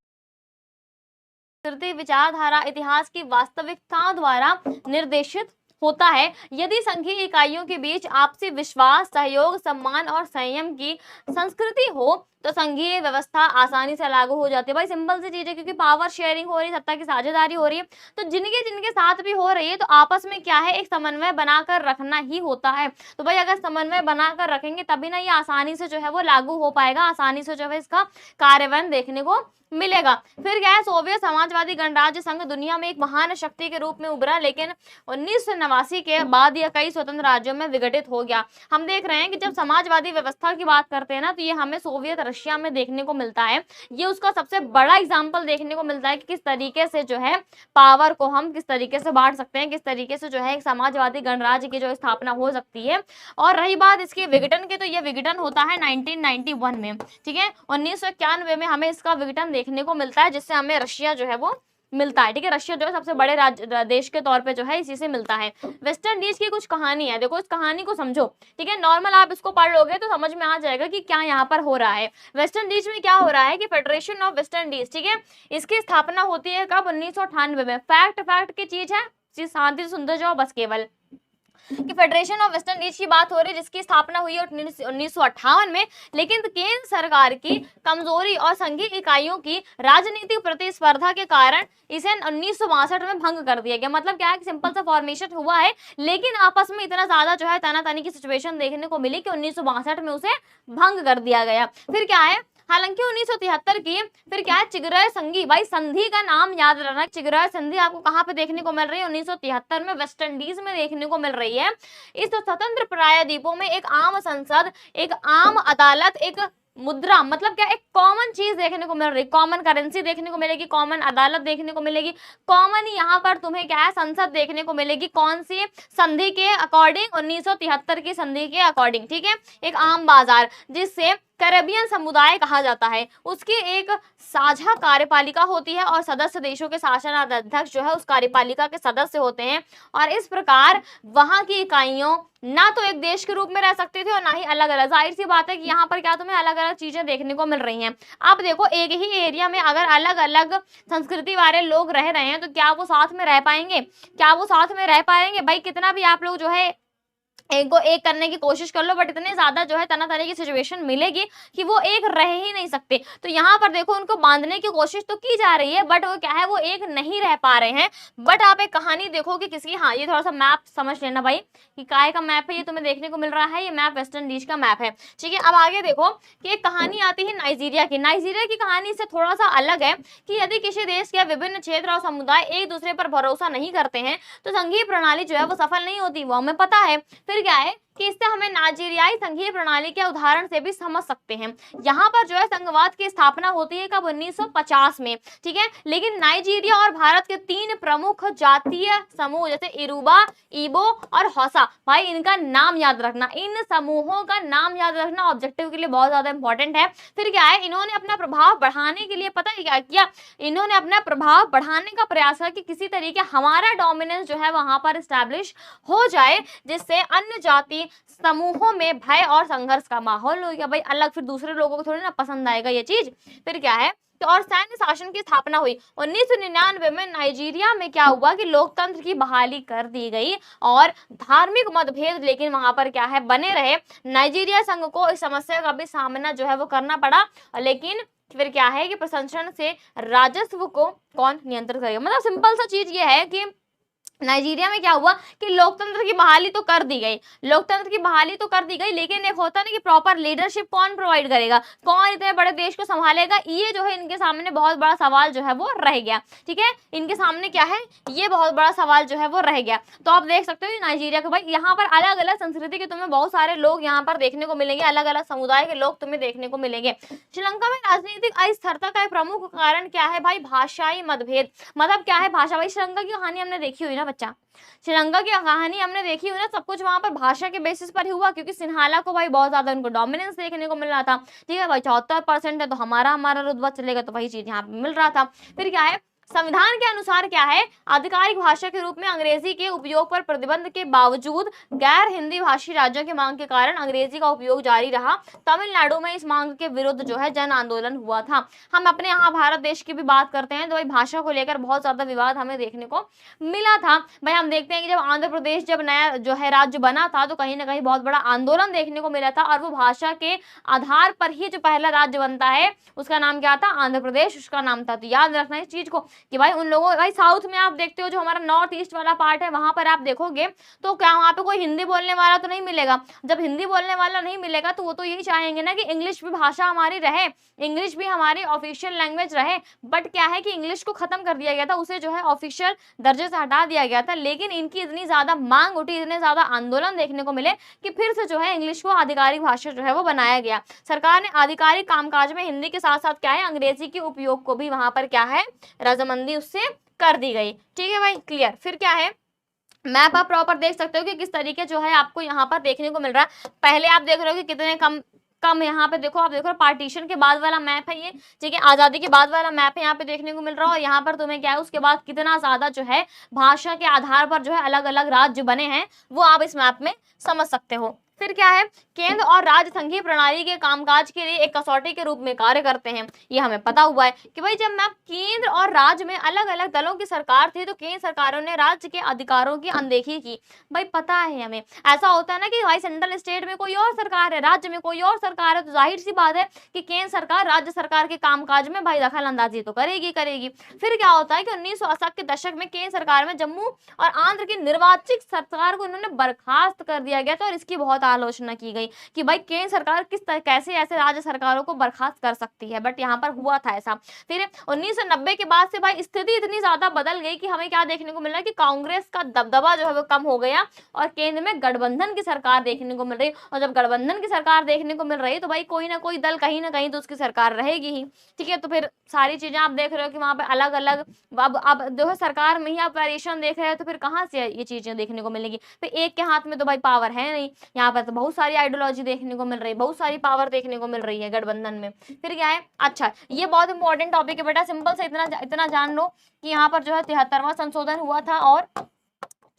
S1: विचारधारा इतिहास की वास्तविकता द्वारा निर्देशित होता है यदि संघीय इकाइयों के बीच आपसी विश्वास, सहयोग, सम्मान और संयम की संस्कृति हो तो संघीय व्यवस्था आसानी से लागू हो जाती है। भाई सिंपल सी चीज है, क्योंकि पावर शेयरिंग हो रही है, सत्ता की साझेदारी हो रही है, तो जिनके जिनके साथ भी हो रही है तो आपस में क्या है, एक समन्वय बनाकर रखना ही होता है। तो भाई अगर समन्वय बनाकर रखेंगे तभी ना ये आसानी से जो है वो लागू हो पाएगा, आसानी से जो है इसका कार्यान्वयन देखने को मिलेगा। फिर क्या है, सोवियत समाजवादी गणराज्य संघ दुनिया में एक महान शक्ति के रूप में उभरा, लेकिन 1989 के बाद यह कई स्वतंत्र राज्यों में विघटित हो गया। हम देख रहे हैं कि जब समाजवादी व्यवस्था की बात करते हैं ना, तो ये हमें सोवियत रशिया में देखने को मिलता है। ये उसका सबसे बड़ा एग्जाम्पल देखने को मिलता है कि किस तरीके से जो है पावर को हम किस तरीके से बांट सकते हैं, किस तरीके से जो है एक समाजवादी गणराज्य की जो स्थापना हो सकती है। और रही बात इसके विघटन की, तो ये विघटन होता है 1991 में, ठीक है। 1991 में हमें इसका विघटन देखने को मिलता है, जिससे हमें रशिया जो है वो मिलता है, ठीक है। रशिया जो है सबसे बड़े देश के तौर पे जो है इसी से मिलता है। वेस्ट इंडीज की कुछ कहानी है, देखो इस कहानी को समझो, ठीक है। नॉर्मल आप इसको पढ़ लोगे तो समझ में आ जाएगा कि क्या यहाँ पर हो रहा है। वेस्ट इंडीज में क्या हो रहा है कि फेडरेशन ऑफ वेस्ट इंडीज, ठीक है, इसकी स्थापना होती है कब, 1998 में। फैक्ट की चीज है, शांति से सुनते जाओ बस केवल, कि फेडरेशन ऑफ वेस्ट इंडीज की बात हो रही है, जिसकी स्थापना हुई है 1958 में। लेकिन केंद्र सरकार की कमजोरी और संघीय इकाइयों की राजनीतिक प्रतिस्पर्धा के कारण इसे 1962 में भंग कर दिया गया। मतलब क्या है कि सिंपल सा फॉर्मेशन हुआ है, लेकिन आपस में इतना ज्यादा जो है तनातनी की सिचुएशन देखने को मिली कि 1962 में उसे भंग कर दिया गया। फिर क्या है, हालांकि 1973 की फिर क्या है, चिगरय संधि। भाई संधि का नाम याद रखना, चिगरय संधि आपको कहां पे देखने को मिल रही है, 1973 में वेस्ट इंडीज में देखने को मिल रही है। इस स्वतंत्र प्रायद्वीपों में एक आम संसद, एक आम अदालत, एक मुद्रा, मतलब क्या, एक कॉमन चीज देखने को मिल रही, कॉमन करेंसी देखने को मिलेगी, कॉमन अदालत देखने को मिलेगी, कॉमन यहाँ पर तुम्हें क्या है, संसद देखने को मिलेगी। कौन सी संधि के अकॉर्डिंग, 1973 की संधि के अकॉर्डिंग, ठीक है। एक आम बाजार जिससे कैरेबियन समुदाय कहा जाता है, उसकी एक साझा कार्यपालिका होती है और सदस्य देशों के शासनाध्यक्ष जो है उस कार्यपालिका के सदस्य होते हैं। और इस प्रकार वहां की इकाइयों ना तो एक देश के रूप में रह सकती थी और ना ही अलग अलग। जाहिर सी बात है कि यहाँ पर क्या तुम्हें अलग अलग चीजें देखने को मिल रही हैं। अब देखो एक ही एरिया में अगर अलग अलग संस्कृति वाले लोग रह रहे हैं तो क्या वो साथ में रह पाएंगे, क्या वो साथ में रह पाएंगे? भाई कितना भी आप लोग जो है एक को एक करने की कोशिश कर लो, बट इतने ज्यादा जो है तनातनी की सिचुएशन मिलेगी कि वो एक रह ही नहीं सकते। तो यहाँ पर देखो उनको बांधने की कोशिश तो की जा रही है, बट वो क्या है, वो एक नहीं रह पा रहे हैं। बट आप एक कहानी देखो कि किसी, हाँ ये थोड़ा सा मैप समझ लेना भाई कि काय का मैप है, ये तुम्हें देखने को मिल रहा है, ये मैप वेस्ट इंडीज का मैप है, ठीक है। अब आगे देखो कि एक कहानी आती है नाइजीरिया की। नाइजीरिया की कहानी से थोड़ा सा अलग है कि यदि किसी देश के विभिन्न क्षेत्र और समुदाय एक दूसरे पर भरोसा नहीं करते हैं तो संघीय प्रणाली जो है वो सफल नहीं होती, वो हमें पता है। फिर क्या है कि इससे हमें नाइजीरियाई संघीय प्रणाली के उदाहरण से भी समझ सकते हैं। यहाँ पर जो है संघवाद की स्थापना होती है कब, 1950 में, ठीक है। लेकिन नाइजीरिया और भारत के 3 प्रमुख जातीय समूह जैसे इरुबा, इबो और हौसा, भाई इनका नाम याद रखना, इन समूहों का नाम याद रखना ऑब्जेक्टिव के लिए बहुत ज्यादा इंपॉर्टेंट है। फिर क्या है, इन्होंने अपना प्रभाव बढ़ाने के लिए पता है क्या किया, इन्होंने अपना प्रभाव बढ़ाने का प्रयास किया कि किसी तरीके हमारा डोमिनेंस जो है वहां पर स्टैब्लिश हो जाए, जिससे अन्य जाति समूहों में भय और संघर्ष का माहौल हो गया। भाई अलग, फिर दूसरे लोगों को थोड़ी ना पसंद आएगा ये चीज। फिर क्या है, तो और सैन्य शासन की स्थापना हुई 1999 में। नाइजीरिया में क्या हुआ कि लोकतंत्र की बहाली कर दी गई और धार्मिक मतभेद लेकिन वहां पर क्या है बने रहे। नाइजीरिया संघ को इस समस्या का भी सामना जो है वो करना पड़ा, लेकिन फिर क्या है कि प्रशासन से राजस्व को कौन नियंत्रित करेगा। मतलब सिंपल सा चीज ये है कि नाइजीरिया में क्या हुआ कि लोकतंत्र की बहाली तो कर दी गई, लोकतंत्र की बहाली तो कर दी गई, लेकिन एक होता ना कि प्रॉपर लीडरशिप कौन प्रोवाइड करेगा, कौन इतने बड़े देश को संभालेगा, ये जो है इनके सामने बहुत बड़ा सवाल जो है वो रह गया, ठीक है। इनके सामने क्या है, ये बहुत बड़ा सवाल जो है वो रह गया। तो आप देख सकते हो नाइजीरिया के, भाई यहाँ पर अलग अलग संस्कृति के तुम्हें बहुत सारे लोग यहाँ पर देखने को मिलेंगे, अलग अलग समुदाय के लोग तुम्हें देखने को मिलेंगे। श्रीलंका में राजनीतिक अस्थिरता का एक प्रमुख कारण क्या है भाई, भाषाई मतभेद। मतलब क्या है भाषा, भाई श्रीलंका की कहानी हमने देखी हुई ना बच्चा, श्रीलंका की कहानी हमने देखी हुई ना, सब कुछ वहां पर भाषा के बेसिस पर ही हुआ, क्योंकि सिन्हाला को भाई बहुत ज्यादा उनको डोमिनेंस देखने को मिल रहा था, ठीक है भाई 74% है तो हमारा रुतबा चलेगा, तो वही चीज यहाँ पे मिल रहा था। फिर क्या है, संविधान के अनुसार क्या है, आधिकारिक भाषा के रूप में अंग्रेजी के उपयोग पर प्रतिबंध के बावजूद गैर हिंदी भाषी राज्यों की मांग के कारण अंग्रेजी का उपयोग जारी रहा। तमिलनाडु में इस मांग के विरुद्ध जो है जन आंदोलन हुआ था। हम अपने यहाँ भारत देश की भी बात करते हैं तो भाई भाषा को लेकर बहुत ज्यादा विवाद हमें देखने को मिला था। भाई हम देखते हैं कि जब आंध्र प्रदेश जब नया जो है राज्य बना था तो कहीं ना कहीं बहुत बड़ा आंदोलन देखने को मिला था, और वो भाषा के आधार पर ही जो पहला राज्य बनता है उसका नाम क्या था, आंध्र प्रदेश उसका नाम था। तो याद रखना इस चीज को कि भाई उन लोगों, भाई साउथ में आप देखते हो जो हमारा नॉर्थ ईस्ट वाला पार्ट है वहां पर आप देखोगे तो क्या वहां पे कोई हिंदी बोलने वाला तो नहीं मिलेगा। जब हिंदी बोलने वाला नहीं मिलेगा तो वो तो यही चाहेंगे ना कि इंग्लिश भी भाषा हमारी रहे, इंग्लिश भी हमारी ऑफिशियल लैंग्वेज रहे। बट क्या है कि इंग्लिश को खत्म कर दिया गया था, उसे जो है ऑफिशियल दर्जे से हटा दिया गया था। लेकिन इनकी इतनी ज्यादा मांग उठी, इतने ज्यादा आंदोलन देखने को मिले कि फिर से जो है इंग्लिश को आधिकारिक भाषा जो है वो बनाया गया। सरकार ने आधिकारिक कामकाज में हिंदी के साथ साथ क्या है, अंग्रेजी के उपयोग को भी वहां पर क्या है, रजामंदी उससे कर दी गई। ठीक है भाई, क्लियर। फिर क्या है, मैप आप प्रॉपर देख सकते हो कि किस तरीके जो है आपको यहाँ पर देखने को मिल रहा है। पहले आप देख रहे हो कि कितने कम कम यहाँ पे देखो, आप देखो पार्टीशन के बाद वाला मैप है ये, ठीक है, आजादी के बाद वाला मैप है यहाँ पे देखने को मिल रहा है। और यहाँ पर तुम्हें क्या है, उसके बाद कितना ज्यादा जो है भाषा के आधार पर जो है अलग अलग राज्य बने हैं वो आप इस मैप में समझ सकते हो। फिर क्या है, केंद्र और राज्य संघीय प्रणाली के कामकाज के लिए एक कसौटी के रूप में कार्य करते हैं। ये हमें पता हुआ है कि भाई जब मैं केंद्र और राज्य में अलग अलग दलों की सरकार थी तो केंद्र सरकारों ने राज्य के अधिकारों की अनदेखी की। भाई पता है हमें, ऐसा होता है ना कि भाई सेंट्रल स्टेट में कोई और सरकार है, राज्य में कोई और सरकार है, तो जाहिर सी बात है कि केंद्र सरकार राज्य सरकार के कामकाज में भाई दखल अंदाजी तो करेगी करेगी। फिर क्या होता है कि 1980 के दशक में केंद्र सरकार में जम्मू और आंध्र की निर्वाचित सरकार को उन्होंने बर्खास्त कर दिया गया था, और इसकी बहुत आलोचना की गई कि भाई केंद्र सरकार कैसे ऐसे राज्य सरकारों को बर्खास्त कर सकती है। बट यहाँ पर हुआ था ऐसा। फिर 1990 के बाद से भाई स्थिति इतनी ज्यादा बदल गई कि हमें क्या देखने को मिल रहा है कि कांग्रेस का दबदबा जो है वो कम हो गया और केंद्र में गठबंधन की सरकार देखने को मिल रही। और जब गठबंधन की सरकार देखने को मिल रही है तो भाई कोई ना कोई दल कहीं ना कहीं तो उसकी सरकार रहेगी ही। ठीक है, तो फिर सारी चीजें आप देख रहे हो कि वहां पे अलग अलग, अब देखो सरकार में ही आप वेरिएशन देख रहे हो तो फिर कहाँ से ये चीजें देखने को मिलेगी। फिर एक के हाथ में तो भाई पावर है नहीं, यहाँ पर तो बहुत सारी आइडियोलॉजी देखने को मिल रही है, बहुत सारी पावर देखने को मिल रही है गठबंधन में। फिर क्या है, अच्छा ये बहुत इंपॉर्टेंट टॉपिक है बेटा, सिंपल से इतना जान लो कि यहाँ पर जो है 73वां संशोधन हुआ था और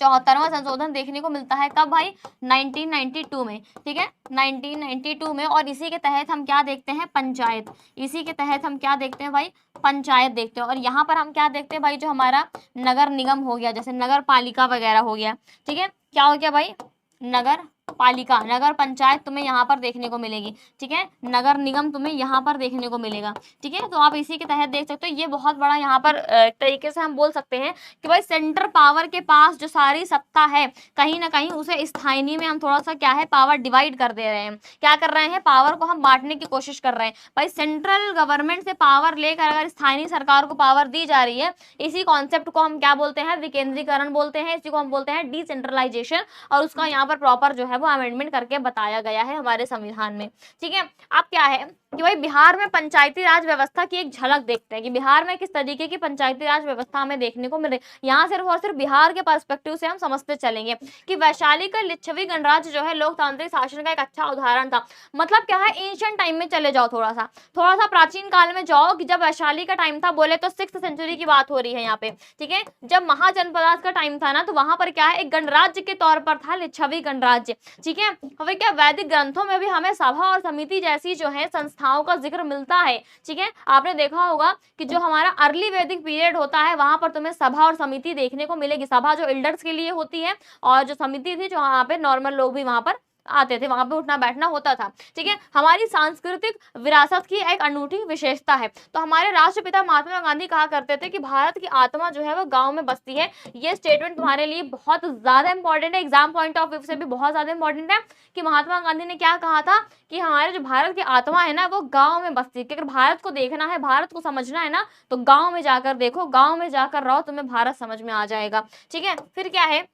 S1: 74वां संशोधन देखने को मिलता है कब भाई, 1992 में। ठीक है, 1992 में। और इसी के तहत हम क्या देखते हैं, पंचायत, इसी के तहत हम क्या देखते हैं भाई, पंचायत देखते हैं। और यहाँ पर हम क्या देखते हैं भाई, जो हमारा नगर निगम हो गया, जैसे नगर पालिका वगैरह हो गया। ठीक है, क्या हो गया भाई, नगर पालिका, नगर पंचायत तुम्हें यहाँ पर देखने को मिलेगी। ठीक है, नगर निगम तुम्हें यहाँ पर देखने को मिलेगा। ठीक है, तो आप इसी के तहत देख सकते हो। ये बहुत बड़ा यहाँ पर तरीके से हम बोल सकते हैं कि भाई सेंटर पावर के पास जो सारी सत्ता है कहीं ना कहीं उसे स्थानीय में हम थोड़ा सा क्या है, पावर डिवाइड कर दे रहे हैं। क्या कर रहे हैं, पावर को हम बांटने की कोशिश कर रहे हैं। भाई सेंट्रल गवर्नमेंट से पावर लेकर अगर स्थानीय सरकार को पावर दी जा रही है, इसी कॉन्सेप्ट को हम क्या बोलते हैं, विकेंद्रीकरण बोलते हैं, इसी को हम बोलते हैं डिसेंट्रलाइजेशन। और उसका यहाँ पर प्रॉपर जो है वो अमेंडमेंट करके बताया गया है हमारे संविधान में। ठीक है, अब क्या है कि भाई बिहार में पंचायती राज व्यवस्था की एक झलक देखते हैं कि बिहार में किस तरीके की पंचायती राज व्यवस्था हमें देखने को मिल रही है। यहाँ सिर्फ और सिर्फ बिहार के पर्सपेक्टिव से हम समझते चलेंगे कि वैशाली का लिच्छवी गणराज्य जो है लोकतांत्रिक शासन का एक अच्छा उदाहरण था। मतलब क्या है, एंशिएंट टाइम में चले जाओ, थोड़ा सा प्राचीन काल में जाओ कि जब वैशाली का टाइम था, बोले तो 6th सेंचुरी की बात हो रही है यहाँ पे। ठीक है, जब महाजनपद का टाइम था ना, तो वहां पर क्या है, एक गणराज्य के तौर पर था लिच्छवी गणराज्य। ठीक है, और क्या वैदिक ग्रंथों में भी हमें सभा और समिति जैसी जो है संस्थाओं का जिक्र मिलता है। ठीक है, आपने देखा होगा कि जो हमारा अर्ली वैदिक पीरियड होता है वहां पर तुम्हें सभा और समिति देखने को मिलेगी। सभा जो एल्डर्स के लिए होती है और जो समिति थी जो वहां पे नॉर्मल लोग भी वहां पर आते थे, वहां पे उठना बैठना होता था। ठीक है, हमारी सांस्कृतिक विरासत की एक अनूठी विशेषता है। तो हमारे राष्ट्रपिता महात्मा गांधी कहा करते थे कि भारत की आत्मा जो है वो गांव में बसती है। ये स्टेटमेंट तुम्हारे लिए बहुत ज्यादा इंपॉर्टेंट है, एग्जाम पॉइंट ऑफ व्यू से भी बहुत ज्यादा इंपॉर्टेंट है कि महात्मा गांधी ने क्या कहा था कि हमारे जो भारत की आत्मा है ना वो गाँव में बसती है। कि अगर भारत को देखना है, भारत को समझना है ना, तो गाँव में जाकर देखो, गाँव में जाकर रहो, तुम्हें भारत समझ में आ जाएगा। ठीक है, फिर क्या है,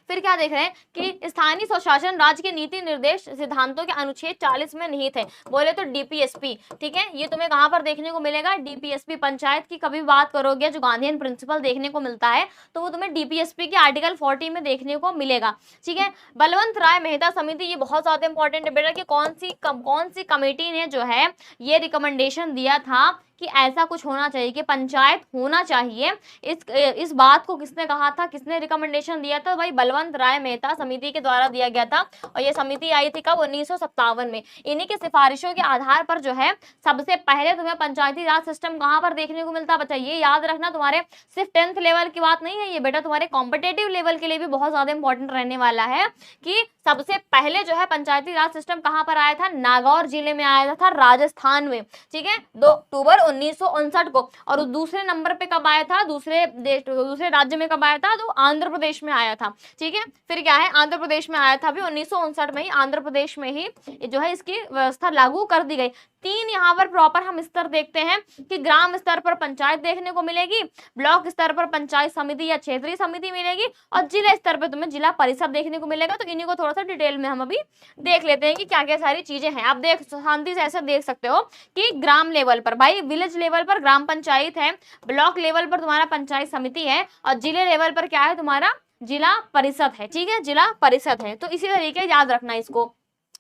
S1: फिर क्या देख रहे हैं कि स्थानीय स्वशासन राज्य के नीति निर्देश सिद्धांतों के अनुच्छेद 40 में निहित है। बोले तो डीपीएसपी, ठीक है, ये तुम्हें कहां पर देखने को मिलेगा, डीपीएसपी। पंचायत की कभी बात करोगे जो गांधीयन प्रिंसिपल देखने को मिलता है तो वो तुम्हें डीपीएसपी के आर्टिकल 40 में देखने को मिलेगा, ठीक है। बलवंत राय मेहता समिति, ये बहुत ज्यादा इंपॉर्टेंट है बेटा कि कौन सी कमेटी ने जो है ये रिकमेंडेशन दिया था कि ऐसा कुछ होना चाहिए कि पंचायत होना चाहिए। इस बात को किसने कहा था, किसने रिकमेंडेशन दिया था, भाई बलवंत राय मेहता समिति के द्वारा दिया गया था। और ये समिति आई थी कब, 1957 में। इन्हीं की सिफारिशों के आधार पर जो है सबसे पहले तुम्हें पंचायती राज सिस्टम कहां पर देखने को मिलता है बच्चा, ये याद रखना। तुम्हारे सिर्फ 10th लेवल की बात नहीं है ये बेटा, तुम्हारे कॉम्पिटेटिव लेवल के लिए भी बहुत ज्यादा इंपॉर्टेंट रहने वाला है कि सबसे पहले जो है पंचायती राज सिस्टम कहां पर आया था, नागौर जिले में आया था, राजस्थान में, ठीक है, 2 अक्टूबर 1959 को। और दूसरे नंबर पे कब आया था, दूसरे राज्य में कब आया था, तो आंध्र प्रदेश में आया था, ठीक है। फिर क्या है, आंध्र प्रदेश में आया था भी 1959 में ही, आंध्र प्रदेश में ही जो है इसकी व्यवस्था लागू कर दी गई। 3 यहाँ पर प्रॉपर हम स्तर देखते हैं कि ग्राम स्तर पर पंचायत देखने को मिलेगी, ब्लॉक स्तर पर पंचायत समिति या क्षेत्रीय समिति मिलेगी, और जिला स्तर पर तुम्हें जिला परिषद देखने को मिलेगा। तो इन्हीं को थोड़ा सा डिटेल में हम अभी देख लेते हैं कि क्या क्या सारी चीजें हैं। आप देख शांति से ऐसे देख सकते हो कि ग्राम लेवल पर भाई विलेज लेवल पर ग्राम पंचायत है, ब्लॉक लेवल पर तुम्हारा पंचायत समिति है, और जिले लेवल पर क्या है तुम्हारा जिला परिषद है, ठीक है, जिला परिषद है। तो इसी तरीके याद रखना इसको।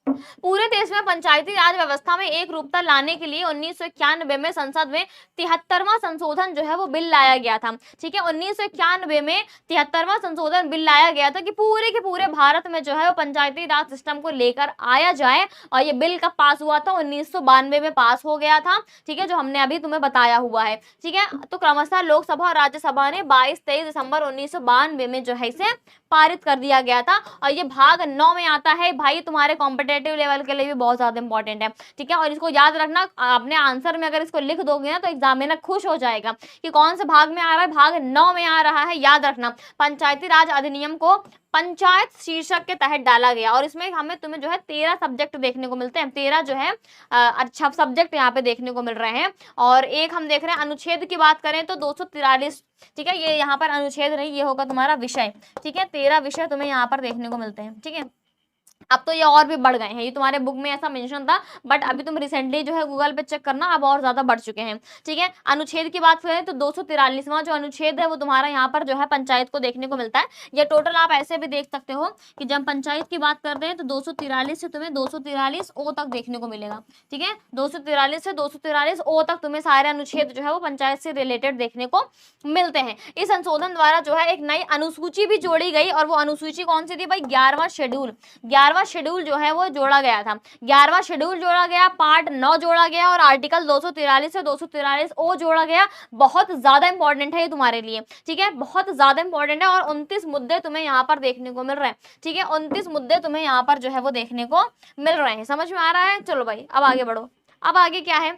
S1: पूरे देश में पंचायती राज व्यवस्था में एक रूपता लाने के लिए 1991 में संसद में 73वां संशोधन जो है वो बिल लाया गया था, ठीक है। 1991 में 73वां संशोधन बिल लाया गया था कि पूरे के पूरे भारत में जो है वो पंचायती राज सिस्टम को लेकर आया जाए। और ये बिल कब पास हुआ था, 1992 में पास हो गया था, ठीक है, जो हमने अभी तुम्हें बताया हुआ है, ठीक है। तो क्रमशः लोकसभा और राज्यसभा ने 22-23 दिसंबर 1992 में जो है इसे पारित कर दिया गया था। और ये भाग 9 में आता है भाई, तुम्हारे कॉम्पिटेटिव लेवल के लिए भी बहुत ज्यादा इंपॉर्टेंट है, ठीक है। और इसको याद रखना, अपने आंसर में अगर इसको लिख दोगे ना तो एग्जामिनर खुश हो जाएगा कि कौन से भाग में आ रहा है, भाग 9 में आ रहा है। याद रखना, पंचायती राज अधिनियम को पंचायत शीर्षक के तहत डाला गया, और इसमें हमें तुम्हें जो है 13 सब्जेक्ट देखने को मिलते हैं, 13 जो है अच्छा सब्जेक्ट यहाँ पे देखने को मिल रहे हैं। और एक हम देख रहे हैं अनुच्छेद की बात करें तो 243, ठीक है, ये यहाँ पर अनुच्छेद नहीं, ये होगा तुम्हारा विषय, ठीक है। 13 विषय तुम्हें यहाँ पर देखने को मिलते हैं, ठीक है। अब तो ये और भी बढ़ गए हैं, ये तुम्हारे बुक में ऐसा मेंशन था, बट अभी तुम रिसेंटली जो है गूगल पे चेक करना, अब और ज्यादा बढ़ चुके हैं, ठीक है। अनुच्छेद की बात करें तो 243वां जो अनुच्छेद है वो तुम्हारा यहाँ पर जो है पंचायत को देखने को मिलता है। ये टोटल आप ऐसे भी देख सकते हो कि जब पंचायत की बात करते हैं तो 243 से तुम्हें 243 ओ तक देखने को मिलेगा, ठीक है। 243 से 243 ओ तक तुम्हें सारे अनुच्छेद जो है वो पंचायत से रिलेटेड देखने को मिलते हैं। इस संशोधन द्वारा जो है एक नई अनुसूची भी जोड़ी गई, और वो अनुसूची कौन सी थी भाई, 11वां शेड्यूल। 11वां शेड्यूल जो है वो जोड़ा गया था, 11वां शेड्यूल जोड़ा गया, पार्ट 9 जोड़ा गया, और आर्टिकल 243 से 243 ओ जोड़ा गया। बहुत ज्यादा इंपॉर्टेंट है ये तुम्हारे लिए, ठीक है, बहुत ज्यादा इंपॉर्टेंट है। और 29 मुद्दे तुम्हें यहाँ पर देखने को मिल रहे हैं, ठीक है, 29 मुद्दे तुम्हें यहाँ पर जो है वो देखने को मिल रहे हैं। समझ में आ रहा है? चलो भाई अब आगे बढ़ो। अब आगे क्या है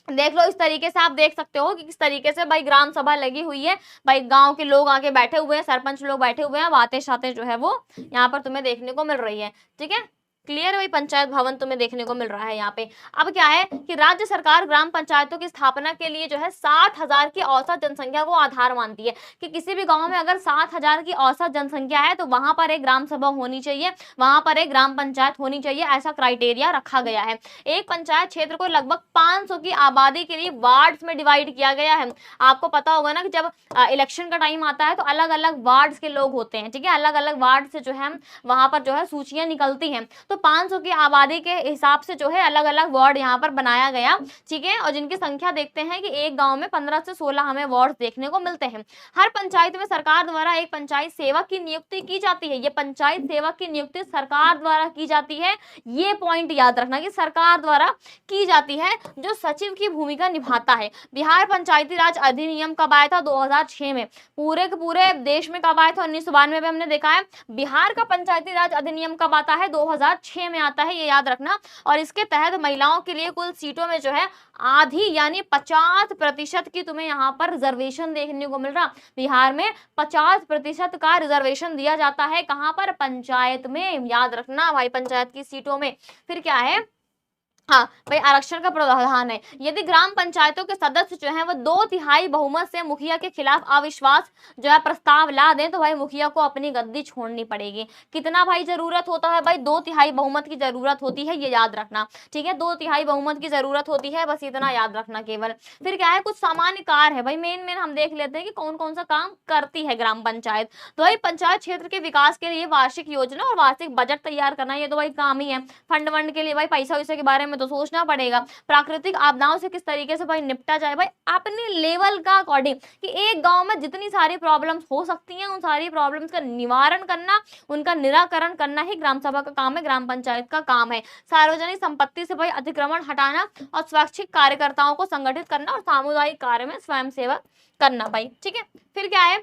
S1: देख लो, इस तरीके से आप देख सकते हो कि किस तरीके से भाई ग्राम सभा लगी हुई है, भाई गांव के लोग आके बैठे हुए हैं, सरपंच लोग बैठे हुए हैं, बातें शातें जो है वो यहाँ पर तुम्हें देखने को मिल रही है, ठीक है। क्लियर है भाई, पंचायत भवन तुम्हें देखने को मिल रहा है यहाँ पे। अब क्या है कि राज्य सरकार ग्राम पंचायतों की स्थापना के लिए जो है 60,000 की औसत जनसंख्या को आधार मानती है कि किसी भी गांव में अगर 60,000 की औसत जनसंख्या है तो वहां पर एक ग्राम सभा होनी चाहिए, वहां पर एक ग्राम पंचायत होनी चाहिए, ऐसा क्राइटेरिया रखा गया है। एक पंचायत क्षेत्र को लगभग 500 की आबादी के लिए वार्ड्स में डिवाइड किया गया है। आपको पता होगा ना कि जब इलेक्शन का टाइम आता है तो अलग अलग वार्ड्स के लोग होते हैं, ठीक है, अलग अलग वार्ड से जो है वहां पर जो है सूचियां निकलती हैं। तो 500 की आबादी के हिसाब से जो है अलग अलग वार्ड यहाँ पर बनाया गया, ठीक है। और जिनकी संख्या देखते हैं कि एक गांव में 15 से 16 हमें वार्ड देखने को मिलते हैं। हर पंचायत में सरकार द्वारा एक पंचायत सेवक की नियुक्ति की जाती है। ये पंचायत सेवक की नियुक्ति सरकार द्वारा की जाती है, ये पॉइंट याद रखना कि सरकार द्वारा की जाती है, जो सचिव की भूमिका निभाता है। बिहार पंचायती राज अधिनियम कब आया था? 2006 में। पूरे के पूरे देश में कब आया था? 1992 में हमने देखा है। बिहार का पंचायती राज अधिनियम कब आता है? 2006 में आता है, ये याद रखना। और इसके तहत महिलाओं के लिए कुल सीटों में जो है आधी यानी 50% की तुम्हें यहाँ पर रिजर्वेशन देखने को मिल रहा। बिहार में 50% का रिजर्वेशन दिया जाता है, कहां पर? पंचायत में। याद रखना भाई, पंचायत की सीटों में। फिर क्या है हाँ भाई, आरक्षण का प्रावधान है। यदि ग्राम पंचायतों के सदस्य जो है वो 2/3 बहुमत से मुखिया के खिलाफ अविश्वास जो है प्रस्ताव ला दें तो भाई मुखिया को अपनी गद्दी छोड़नी पड़ेगी। कितना भाई जरूरत होता है भाई, 2/3 बहुमत की जरूरत होती है, ये याद रखना। ठीक है, 2/3 बहुमत की जरूरत होती है, बस इतना याद रखना केवल। फिर क्या है, कुछ सामान्य कार्य है भाई, मेन मेन हम देख लेते हैं कि कौन कौन सा काम करती है ग्राम पंचायत। तो भाई पंचायत क्षेत्र के विकास के लिए वार्षिक योजना और वार्षिक बजट तैयार करना, ये तो भाई काम ही है। फंड वंड के लिए भाई पैसा वैसा के बारे में तो सोचना पड़ेगा। प्राकृतिक आपदाओं से किस तरीके से भाई निपटा जाए, भाई अपने लेवल का अकॉर्डिंग, कि एक गांव में जितनी सारी प्रॉब्लम्स हो सकती हैं उन सारी प्रॉब्लम्स का निवारण करना, उनका निराकरण करना ही ग्राम सभा का काम है, ग्राम पंचायत का काम है। सार्वजनिक संपत्ति से भाई अतिक्रमण हटाना और स्वैच्छिक कार्यकर्ताओं को संगठित करना और सामुदायिक कार्य में स्वयं सेवा करना भाई। ठीक है, फिर क्या है,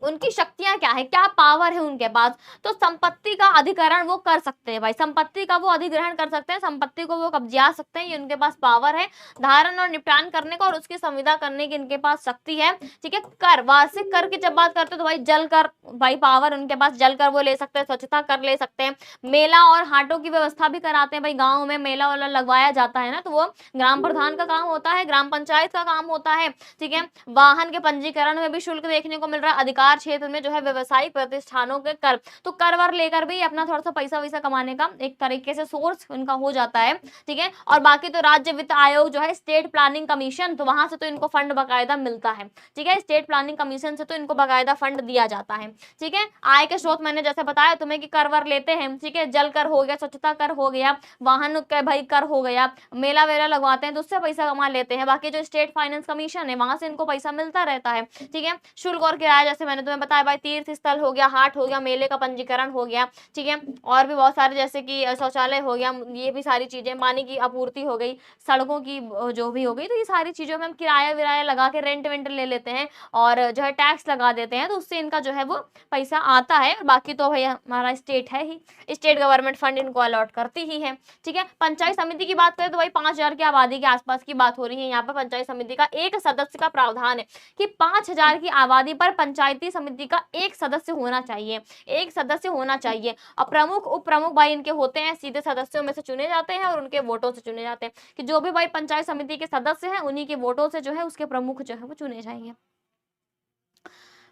S1: उनकी शक्तियां क्या है, क्या पावर है उनके पास। तो संपत्ति का अधिकरण वो कर सकते हैं भाई, संपत्ति का वो अधिग्रहण कर सकते हैं, संपत्ति को वो कब्जा सकते हैं, ये उनके पास पावर है। धारण और निपटान करने का और उसकी संविदा करने की इनके पास शक्ति है। ठीक है, कर, वार्षिक कर की जब बात करते हैं तो भाई जल कर, भाई पावर उनके पास, जल कर वो ले सकते हैं, स्वच्छता कर ले सकते हैं। मेला और हाटों की व्यवस्था भी कराते हैं भाई, गाँव में मेला वाला लगवाया जाता है ना, तो वो ग्राम प्रधान का काम होता है, ग्राम पंचायत का काम होता है। ठीक है, वाहन के पंजीकरण में भी शुल्क देखने को मिल रहा है। अधिकार क्षेत्र में जो है व्यवसायिक प्रतिष्ठानों के कर, तो कर वर लेकर भी अपना थोड़ा सा पैसा वैसा कमाने का एक तरीके से सोर्स उनका हो जाता है। ठीक है, और बाकी तो राज्य वित्त आयोग जो है, स्टेट प्लानिंग कमीशन, तो वहां से तो इनको फंड बकायदा मिलता है। ठीक है, स्टेट प्लानिंग कमीशन से तो इनको बकायदा फंड दिया जाता है। ठीक है, आय के स्रोत मैंने जैसे बताया तुम्हें कि कर वर लेते हैं। ठीक है, जल कर हो गया, स्वच्छता कर हो गया, वाहन का भाई कर हो गया, मेला वेला लगवाते हैं तो उससे पैसा कमा लेते हैं। बाकी जो स्टेट फाइनेंस कमीशन है वहां से इनको पैसा मिलता रहता है। ठीक है, शुल्क और किराया जैसे मैंने तुम्हें बताया भाई, तीर्थ स्थल हो गया, हाट हो गया, मेले का पंजीकरण हो गया। ठीक है, और भी बहुत सारे जैसे कि शौचालय हो गया, ये भी सारी चीजें, पानी की आपूर्ति हो गई, सड़कों की जो भी हो गई, तो ये सारी चीजों में हम किराया विराया लगा के रेंट वेंट ले लेते हैं और जो है टैक्स लगा देते हैं, तो उससे इनका जो है वो पैसा आता है। और बाकी तो भाई हमारा स्टेट है ही, स्टेट गवर्नमेंट फंड इनको अलॉट करती ही है। ठीक है, पंचायत समिति की बात करें तो भाई 5,000 की आबादी के आसपास की बात हो रही है। यहाँ पर पंचायत समिति का एक सदस्य का प्रावधान है कि 5,000 की आबादी पर पंचायती समिति का एक सदस्य होना चाहिए, एक सदस्य होना चाहिए। और प्रमुख उप प्रमुख भाई इनके होते हैं, सीधे सदस्यों में से चुने जाते हैं और उनके वोटों से चुने जाते हैं, कि जो भी भाई पंचायत समिति के सदस्य हैं उन्हीं के वोटों से जो है उसके प्रमुख जो है वो चुने जाएंगे।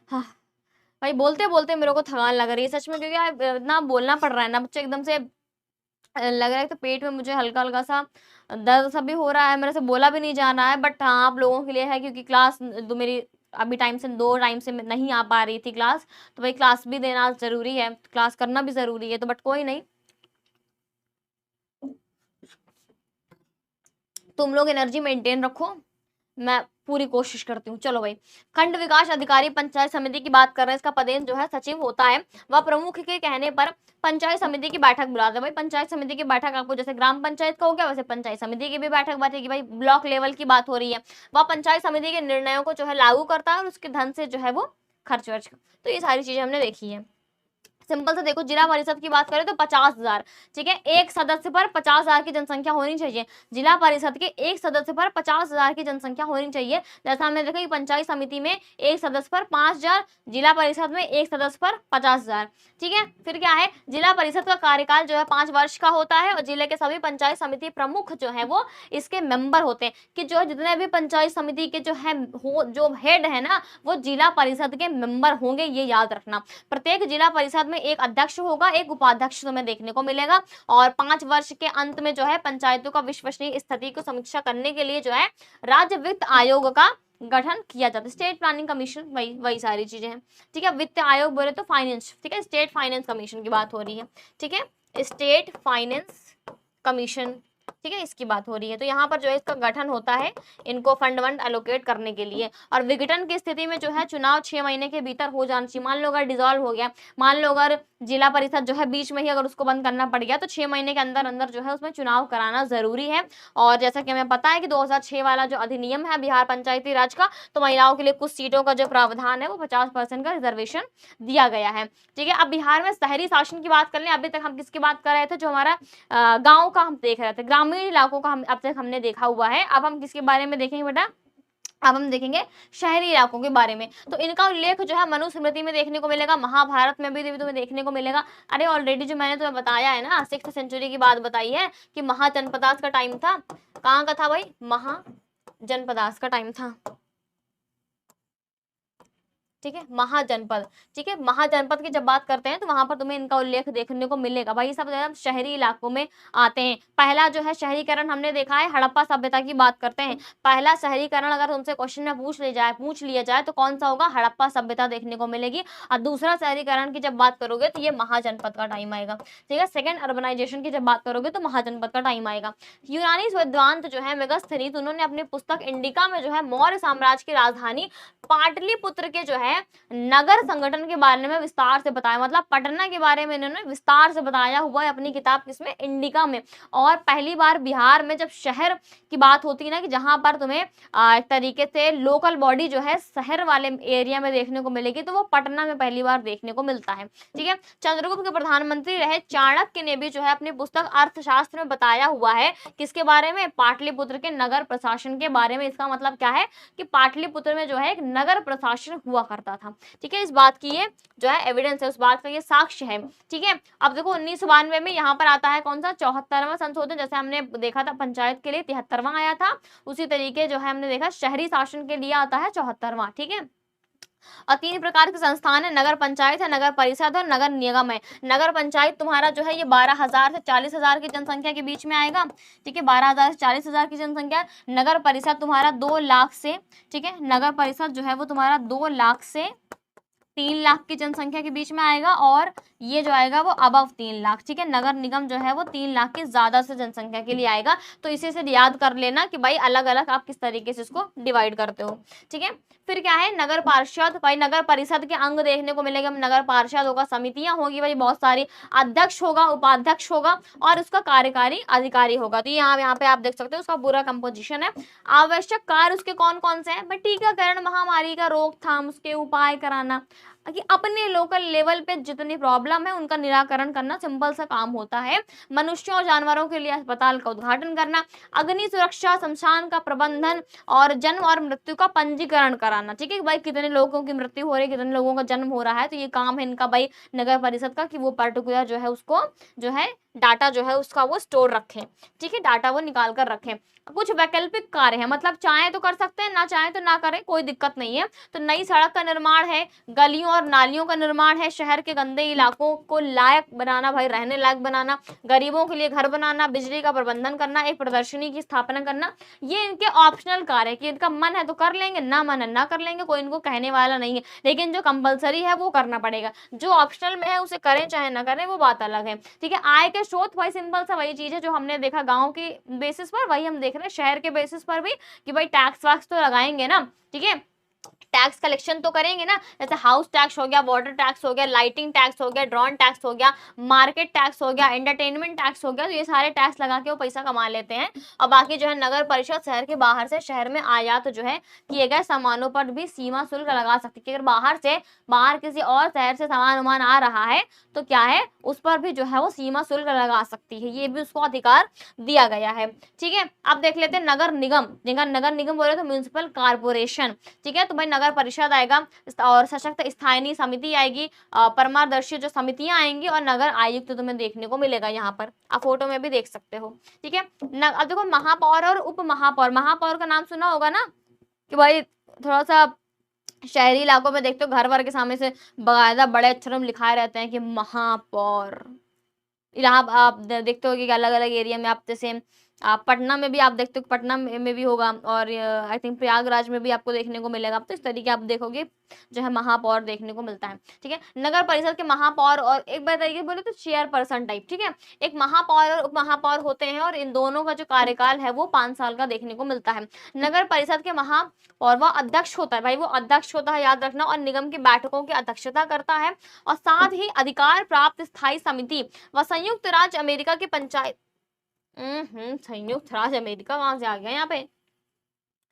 S1: हाँ भाई, बोलते बोलते मेरे को थकान लग रही है सच में, क्योंकि यार इतना बोलना पड़ रहा है ना बच्चे, एकदम से लग रहा है तो पेट में मुझे हल्का हल्का सा दर्द सा भी हो रहा है, मेरे से बोला भी नहीं जा रहा है। बट हाँ, आप लोगों के लिए है, क्योंकि क्लास दो मेरी अभी टाइम से 2 टाइम से नहीं आ पा रही थी क्लास, तो भाई क्लास भी देना जरूरी है, क्लास करना भी जरूरी है। तो बट कोई नहीं, तुम लोग एनर्जी मेंटेन रखो, मैं पूरी कोशिश करती हूँ। चलो भाई, खंड विकास अधिकारी पंचायत समिति की बात कर रहे हैं, इसका पदेन जो है सचिव होता है। वह प्रमुख के कहने पर पंचायत समिति की बैठक बुलाता है। भाई पंचायत समिति की बैठक आपको जैसे ग्राम पंचायत का हो गया, वैसे पंचायत समिति की भी बैठक बैठेगी भाई, ब्लॉक लेवल की बात हो रही है। वह पंचायत समिति के निर्णयों को जो है लागू करता है और उसके धन से जो है वो खर्च वर्च, तो ये सारी चीजें हमने देखी है। सिंपल से देखो, जिला परिषद की बात करें तो 50,000, ठीक है, एक सदस्य पर 50,000 की जनसंख्या होनी चाहिए। जिला परिषद के एक सदस्य पर 50,000 की जनसंख्या होनी चाहिए। जैसा हमने देखा कि पंचायत समिति में एक सदस्य पर 5,000, जिला परिषद में एक सदस्य पर 50,000। ठीक है, फिर क्या है, जिला परिषद का कार्यकाल जो है 5 वर्ष का होता है और जिले के सभी पंचायत समिति प्रमुख जो है वो इसके मेंबर होते हैं, कि जो जितने भी पंचायत समिति के जो है जो हेड है ना, वो जिला परिषद के मेंबर होंगे, ये याद रखना। प्रत्येक जिला परिषद में एक अध्यक्ष होगा, एक उपाध्यक्ष तुम्हें देखने को मिलेगा। और 5 वर्ष के अंत में जो है पंचायतों का विश्वसनीय स्थिति को समीक्षा करने के लिए जो है राज्य वित्त आयोग का गठन किया जाता है। स्टेट प्लानिंग कमीशन, वही सारी चीजें हैं। ठीक है, वित्त आयोग बोले तो फाइनेंस, ठीक है, स्टेट फाइनेंस कमीशन की बात हो रही है। ठीक है, स्टेट फाइनेंस कमीशन, ठीक है, इसकी बात हो रही है। तो यहाँ पर जो है इसका गठन होता है इनको फंड वंड एलोकेट करने के लिए। और विघटन की स्थिति में जो है चुनाव 6 महीने के भीतर हो जाना चाहिए। मान लो अगर डिसॉल्व हो गया, मान लो अगर जिला परिषद जो है बीच में ही अगर उसको बंद करना पड़ गया, तो 6 महीने के अंदर अंदर जो है उसमें चुनाव कराना जरूरी है। और जैसा कि हमें पता है कि 2006 वाला जो अधिनियम है बिहार पंचायती राज का, तो महिलाओं के लिए कुछ सीटों का जो प्रावधान है वो 50% का रिजर्वेशन दिया गया है। ठीक है, अब बिहार में शहरी शासन की बात कर लें। अभी तक हम किसकी बात कर रहे थे, जो हमारा गाँव का हम देख रहे थे, ग्रामीण इलाकों का हम अब तक हमने देखा हुआ है। अब हम किसके बारे में देखेंगे बेटा, अब हम देखेंगे शहरी इलाकों के बारे में। तो इनका उल्लेख जो है मनुस्मृति में देखने को मिलेगा, महाभारत में भी तुम्हें देखने को मिलेगा। अरे ऑलरेडी जो मैंने तुम्हें बताया है ना, 6th सेंचुरी की बात बताई है कि महाजनपदास का टाइम था। कहाँ का था भाई? महाजनपदास का टाइम था। ठीक है, महाजनपद। ठीक है, महाजनपद की जब बात करते हैं तो वहां पर तुम्हें इनका उल्लेख देखने को मिलेगा। भाई सब शहरी इलाकों में आते हैं। पहला जो है शहरीकरण हमने देखा है, हड़प्पा सभ्यता की बात करते हैं। पहला शहरीकरण अगर तुमसे क्वेश्चन में पूछ लिया जाए तो कौन सा होगा? हड़प्पा सभ्यता देखने को मिलेगी। और दूसरा शहरीकरण की जब बात करोगे तो ये महाजनपद का टाइम आएगा। ठीक है, सेकंड अर्बनाइजेशन की जब बात करोगे तो महाजनपद का टाइम आएगा। यूनानी विद्वान जो है मेगास्थनीज, उन्होंने अपनी पुस्तक इंडिका में जो है मौर्य साम्राज्य की राजधानी पाटलिपुत्र के जो है नगर संगठन के बारे में विस्तार से बताया। मतलब पटना के बारे में इन्होंने विस्तार से बताया हुआ है अपनी किताब किसमें? इंडिका में। और पहली बार बिहार में जब शहर की बात होती है ना, कि जहां पर तुम्हें एक तरीके से लोकल बॉडी जो है शहर वाले एरिया में देखने को मिलेगी, तो वो पटना में पहली बार देखने को मिलता है। ठीक है, चंद्रगुप्त के प्रधानमंत्री रहे चाणक्य ने भी जो है अपनी पुस्तक अर्थशास्त्र में बताया हुआ है किसके बारे में? पाटलिपुत्र के नगर प्रशासन के बारे में। इसका मतलब क्या है कि पाटलिपुत्र में जो है एक नगर प्रशासन हुआ करता था। ठीक है, इस बात की ये जो है एविडेंस है, उस बात का ये साक्ष्य है। ठीक है, अब देखो 1992 में यहाँ पर आता है कौन सा? 74वां संशोधन। जैसे हमने देखा था पंचायत के लिए 73वां आया था, उसी तरीके जो है हमने देखा शहरी शासन के लिए आता है 74वां। ठीक है, और 3 प्रकार के संस्थान है, नगर पंचायत है, नगर परिषद और नगर निगम है। नगर पंचायत तुम्हारा जो है ये 12,000 से 40,000 की जनसंख्या के बीच में आएगा। ठीक है, 12,000 से 40,000 की जनसंख्या। नगर परिषद तुम्हारा 2 लाख से, ठीक है, नगर परिषद जो है वो तुम्हारा 2 लाख से 3 लाख की जनसंख्या के बीच में आएगा। और ये जो आएगा वो अबव 3 लाख। ठीक है, नगर निगम जो है वो 3 लाख की ज्यादा से जनसंख्या के लिए आएगा। तो इसी से याद कर लेना कि भाई अलग अलग आप किस तरीके से इसको डिवाइड करते हो। ठीक है, फिर क्या है? नगर पार्षद। भाई नगर परिषद के अंग देखने को मिलेगा, नगर पार्षद होगा, समितियां होगी भाई बहुत सारी, अध्यक्ष होगा, उपाध्यक्ष होगा और उसका कार्यकारी अधिकारी होगा। तो यहाँ पे आप देख सकते हो उसका पूरा कंपोजिशन है। आवश्यक कार्य उसके कौन कौन से हैं? टीकाकरण, महामारी का रोकथाम, उसके उपाय कराना, कि अपने लोकल लेवल पे जितनी प्रॉब्लम है उनका निराकरण करना सिंपल सा काम होता है। मनुष्यों और जानवरों के लिए अस्पताल का उद्घाटन करना, अग्नि सुरक्षा, शमशान का प्रबंधन और जन्म और मृत्यु का पंजीकरण कराना। ठीक है भाई, कितने लोगों की मृत्यु हो रही है, कितने लोगों का जन्म हो रहा है, तो ये काम है इनका भाई नगर परिषद का, कि वो पर्टिकुलर जो है उसको जो है डाटा जो है उसका वो स्टोर रखें। ठीक है, डाटा वो निकाल कर रखें। कुछ वैकल्पिक कार्य है, मतलब चाहे तो कर सकते हैं, ना चाहे तो ना करें, कोई दिक्कत नहीं है। तो नई सड़क का निर्माण है, गलियों और नालियों का निर्माण है, शहर के गंदे इलाकों को लायक बनाना, भाई रहने लायक बनाना, गरीबों के लिए घर बनाना, बिजली का प्रबंधन करना, एक प्रदर्शनी की स्थापना करना। ये इनके ऑप्शनल कार्य है कि इनका मन है तो कर लेंगे, ना मन है ना कर लेंगे, कोई इनको कहने वाला नहीं है। लेकिन जो कंपलसरी है वो करना पड़ेगा, जो ऑप्शनल में है उसे करें चाहे ना करें, वो बात अलग है। ठीक है, आय के स्रोत भाई सिंपल सा वही चीज है जो हमने देखा गाँव की बेसिस पर, वही हम देख रहे हैं शहर के बेसिस पर भी, कि भाई टैक्स वैक्स तो लगाएंगे ना। ठीक है, टैक्स कलेक्शन तो करेंगे ना, जैसे हाउस टैक्स हो गया, वाटर टैक्स हो गया, लाइटिंग टैक्स हो गया, ड्रोन टैक्स हो गया, मार्केट टैक्स हो गया, एंटरटेनमेंट टैक्स हो गया। तो ये सारे टैक्स लगा के वो पैसा कमा लेते हैं। और बाकी जो है नगर परिषद शहर के बाहर से शहर में आयात जो है किए गए सामानों पर भी सीमा शुल्क लगा सकती है। अगर बाहर किसी और शहर से सामान वामान आ रहा है तो क्या है, उस पर भी जो है वो सीमा शुल्क लगा सकती है, ये भी उसको अधिकार दिया गया है। ठीक है, अब देख लेते हैं नगर निगम। नगर निगम बोले तो म्यूनिसिपल कारपोरेशन। ठीक है, तो भाई नगर परिषद आएगा और सशक्त स्थानीय समिति आएगी, परमादर्शी जो समितियां आएंगी, और नगर आयुक्त तो तुम्हें देखने को मिलेगा यहाँ पर, आप फोटो में भी देख सकते हो। ठीक है, अब देखो महापौर और उप महापौर। महापौर का नाम सुना होगा ना, कि भाई थोड़ा सा शहरी इलाकों में देखते हो घर वर के सामने से बाकायदा बड़े अक्षरों में लिखाए रहते हैं कि महापौर। इलाहाबाद आप देखते हो कि अलग अलग एरिया में, आप जैसे पटना में भी आप देखते हो, पटना में भी होगा, और आई थिंक प्रयागराज में भी आपको देखने को मिलेगा। तो इस तरीके आप देखोगे जो है महापौर देखने को मिलता है। ठीक है, नगर परिषद के महापौर और एक बार तरीके बोले तो चेयरपर्सन टाइप। ठीक है, एक महापौर और उप महापौर होते हैं, और इन दोनों का जो कार्यकाल है वो 5 साल का देखने को मिलता है। नगर परिषद के महापौर वह अध्यक्ष होता है, भाई वो अध्यक्ष होता है, याद रखना, और निगम की बैठकों की अध्यक्षता करता है। और साथ ही अधिकार प्राप्त स्थायी समिति व संयुक्त राज्य अमेरिका की पंचायत, संयुक्त राज्य अमेरिका कहाँ से आ गया यहाँ पे?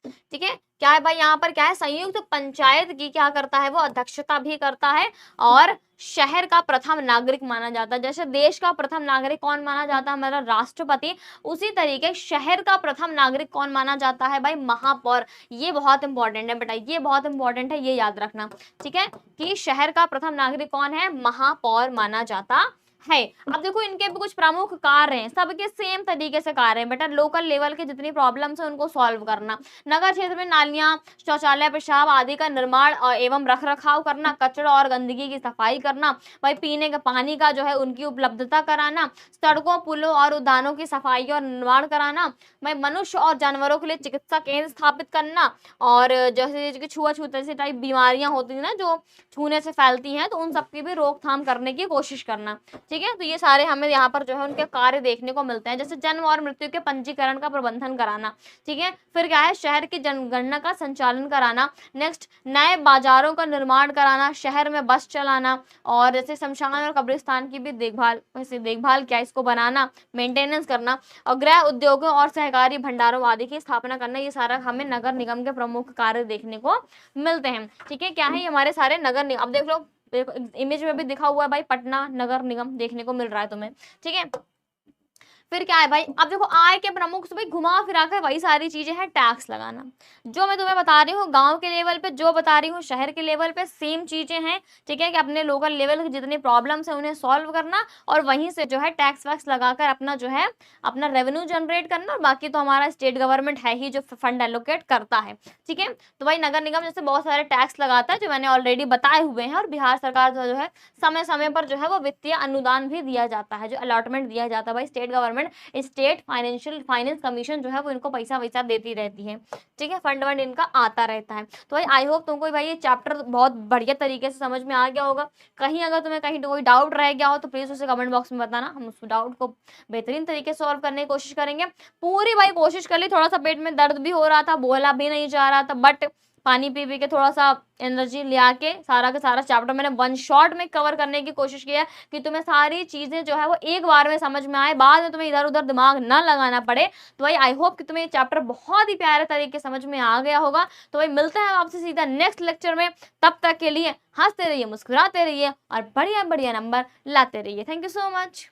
S1: ठीक है, क्या है भाई यहाँ पर क्या है, संयुक्त पंचायत की क्या करता है वो अध्यक्षता भी करता है, और शहर का प्रथम नागरिक माना जाता है। जैसे देश का प्रथम नागरिक कौन माना जाता है, हमारा राष्ट्रपति, उसी तरीके शहर का प्रथम नागरिक कौन माना जाता है भाई, महापौर। ये बहुत इंपॉर्टेंट है बेटा, ये बहुत इंपॉर्टेंट है, ये याद रखना। ठीक है, कि शहर का प्रथम नागरिक कौन है, महापौर माना जाता है। अब देखो इनके भी कुछ प्रमुख कार्य हैं, सबके सेम तरीके से कार्य हैं बेटा, लोकल लेवल के जितनी प्रॉब्लम्स है उनको सॉल्व करना, नगर क्षेत्र में नालियां, शौचालय, पेशाब आदि का निर्माण एवं रख रखाव करना, कचरा और गंदगी की सफाई करना, भाई पीने के पानी का जो है उनकी उपलब्धता कराना, सड़कों, पुलों और उद्यानों की सफाई और निर्माण कराना, भाई मनुष्य और जानवरों के लिए चिकित्सा केंद्र स्थापित करना, और जैसे छुआछूत ऐसी टाइप बीमारियां होती है ना जो छूने से फैलती हैं, तो उन सबकी भी रोकथाम करने की कोशिश करना। ठीक है, तो ये सारे हमें यहाँ पर जो है उनके कार्य देखने को मिलते हैं। जैसे जन्म और मृत्यु के पंजीकरण का प्रबंधन कराना, ठीक है, फिर क्या है, शहर की जनगणना का संचालन कराना, नेक्स्ट नए बाजारों का निर्माण कराना, शहर में बस चलाना, और जैसे शमशान और कब्रिस्तान की भी देखभाल, वैसे देखभाल क्या इसको बनाना, मेंटेनेंस करना, और गृह उद्योगों और सहकारी भंडारों आदि की स्थापना करना, ये सारा हमें नगर निगम के प्रमुख कार्य देखने को मिलते हैं। ठीक है, क्या है, ये हमारे सारे नगर निगम। अब देख लो इमेज में भी दिखा हुआ है भाई, पटना नगर निगम देखने को मिल रहा है तुम्हें। ठीक है, फिर क्या है भाई, अब देखो आय के प्रमुख से भाई घुमा फिरा कर वही सारी चीजें हैं, टैक्स लगाना, जो मैं तुम्हें बता रही हूँ गांव के लेवल पे, जो बता रही हूँ शहर के लेवल पे, सेम चीजें हैं। ठीक है, कि अपने लोकल लेवल की जितनी प्रॉब्लम्स है उन्हें सॉल्व करना, और वहीं से जो है टैक्स वैक्स लगाकर अपना जो है अपना रेवेन्यू जनरेट करना, और बाकी तो हमारा स्टेट गवर्नमेंट है ही जो फंड एलोकेट करता है। ठीक है, तो भाई नगर निगम जैसे बहुत सारे टैक्स लगाता है जो मैंने ऑलरेडी बताए हुए हैं, और बिहार सरकार जो है समय समय पर जो है वो वित्तीय अनुदान भी दिया जाता है, जो अलॉटमेंट दिया जाता है भाई, state government state finance commission जो है वो इनको पैसा वैसा देती रहती है। ठीक है, फंड वंड इनका आता रहता है। तो भाई आई होप तुमको भाई ये चैप्टर बहुत बढ़िया तरीके से समझ में आ गया होगा। कहीं अगर तुम्हें कहीं कोई डाउट रह गया हो तो प्लीज उसे कमेंट बॉक्स में बताना, हम उस डाउट को बेहतरीन तरीके से सॉल्व करने की कोशिश करेंगे। पूरी भाई कोशिश कर ली, थोड़ा सा पेट में दर्द भी हो रहा था, बोला भी नहीं जा रहा था, बट पानी पी पी के थोड़ा सा एनर्जी ले आके सारा का सारा चैप्टर मैंने वन शॉट में कवर करने की कोशिश की है, कि तुम्हें सारी चीजें जो है वो एक बार में समझ में आए, बाद में तुम्हें इधर उधर दिमाग ना लगाना पड़े। तो भाई आई होप कि तुम्हें ये चैप्टर बहुत ही प्यारे तरीके समझ में आ गया होगा। तो भाई मिलते हैं आपसे सीधा नेक्स्ट लेक्चर में, तब तक के लिए हंसते रहिए, मुस्कुराते रहिए, और बढ़िया बढ़िया नंबर लाते रहिए। Thank you so much.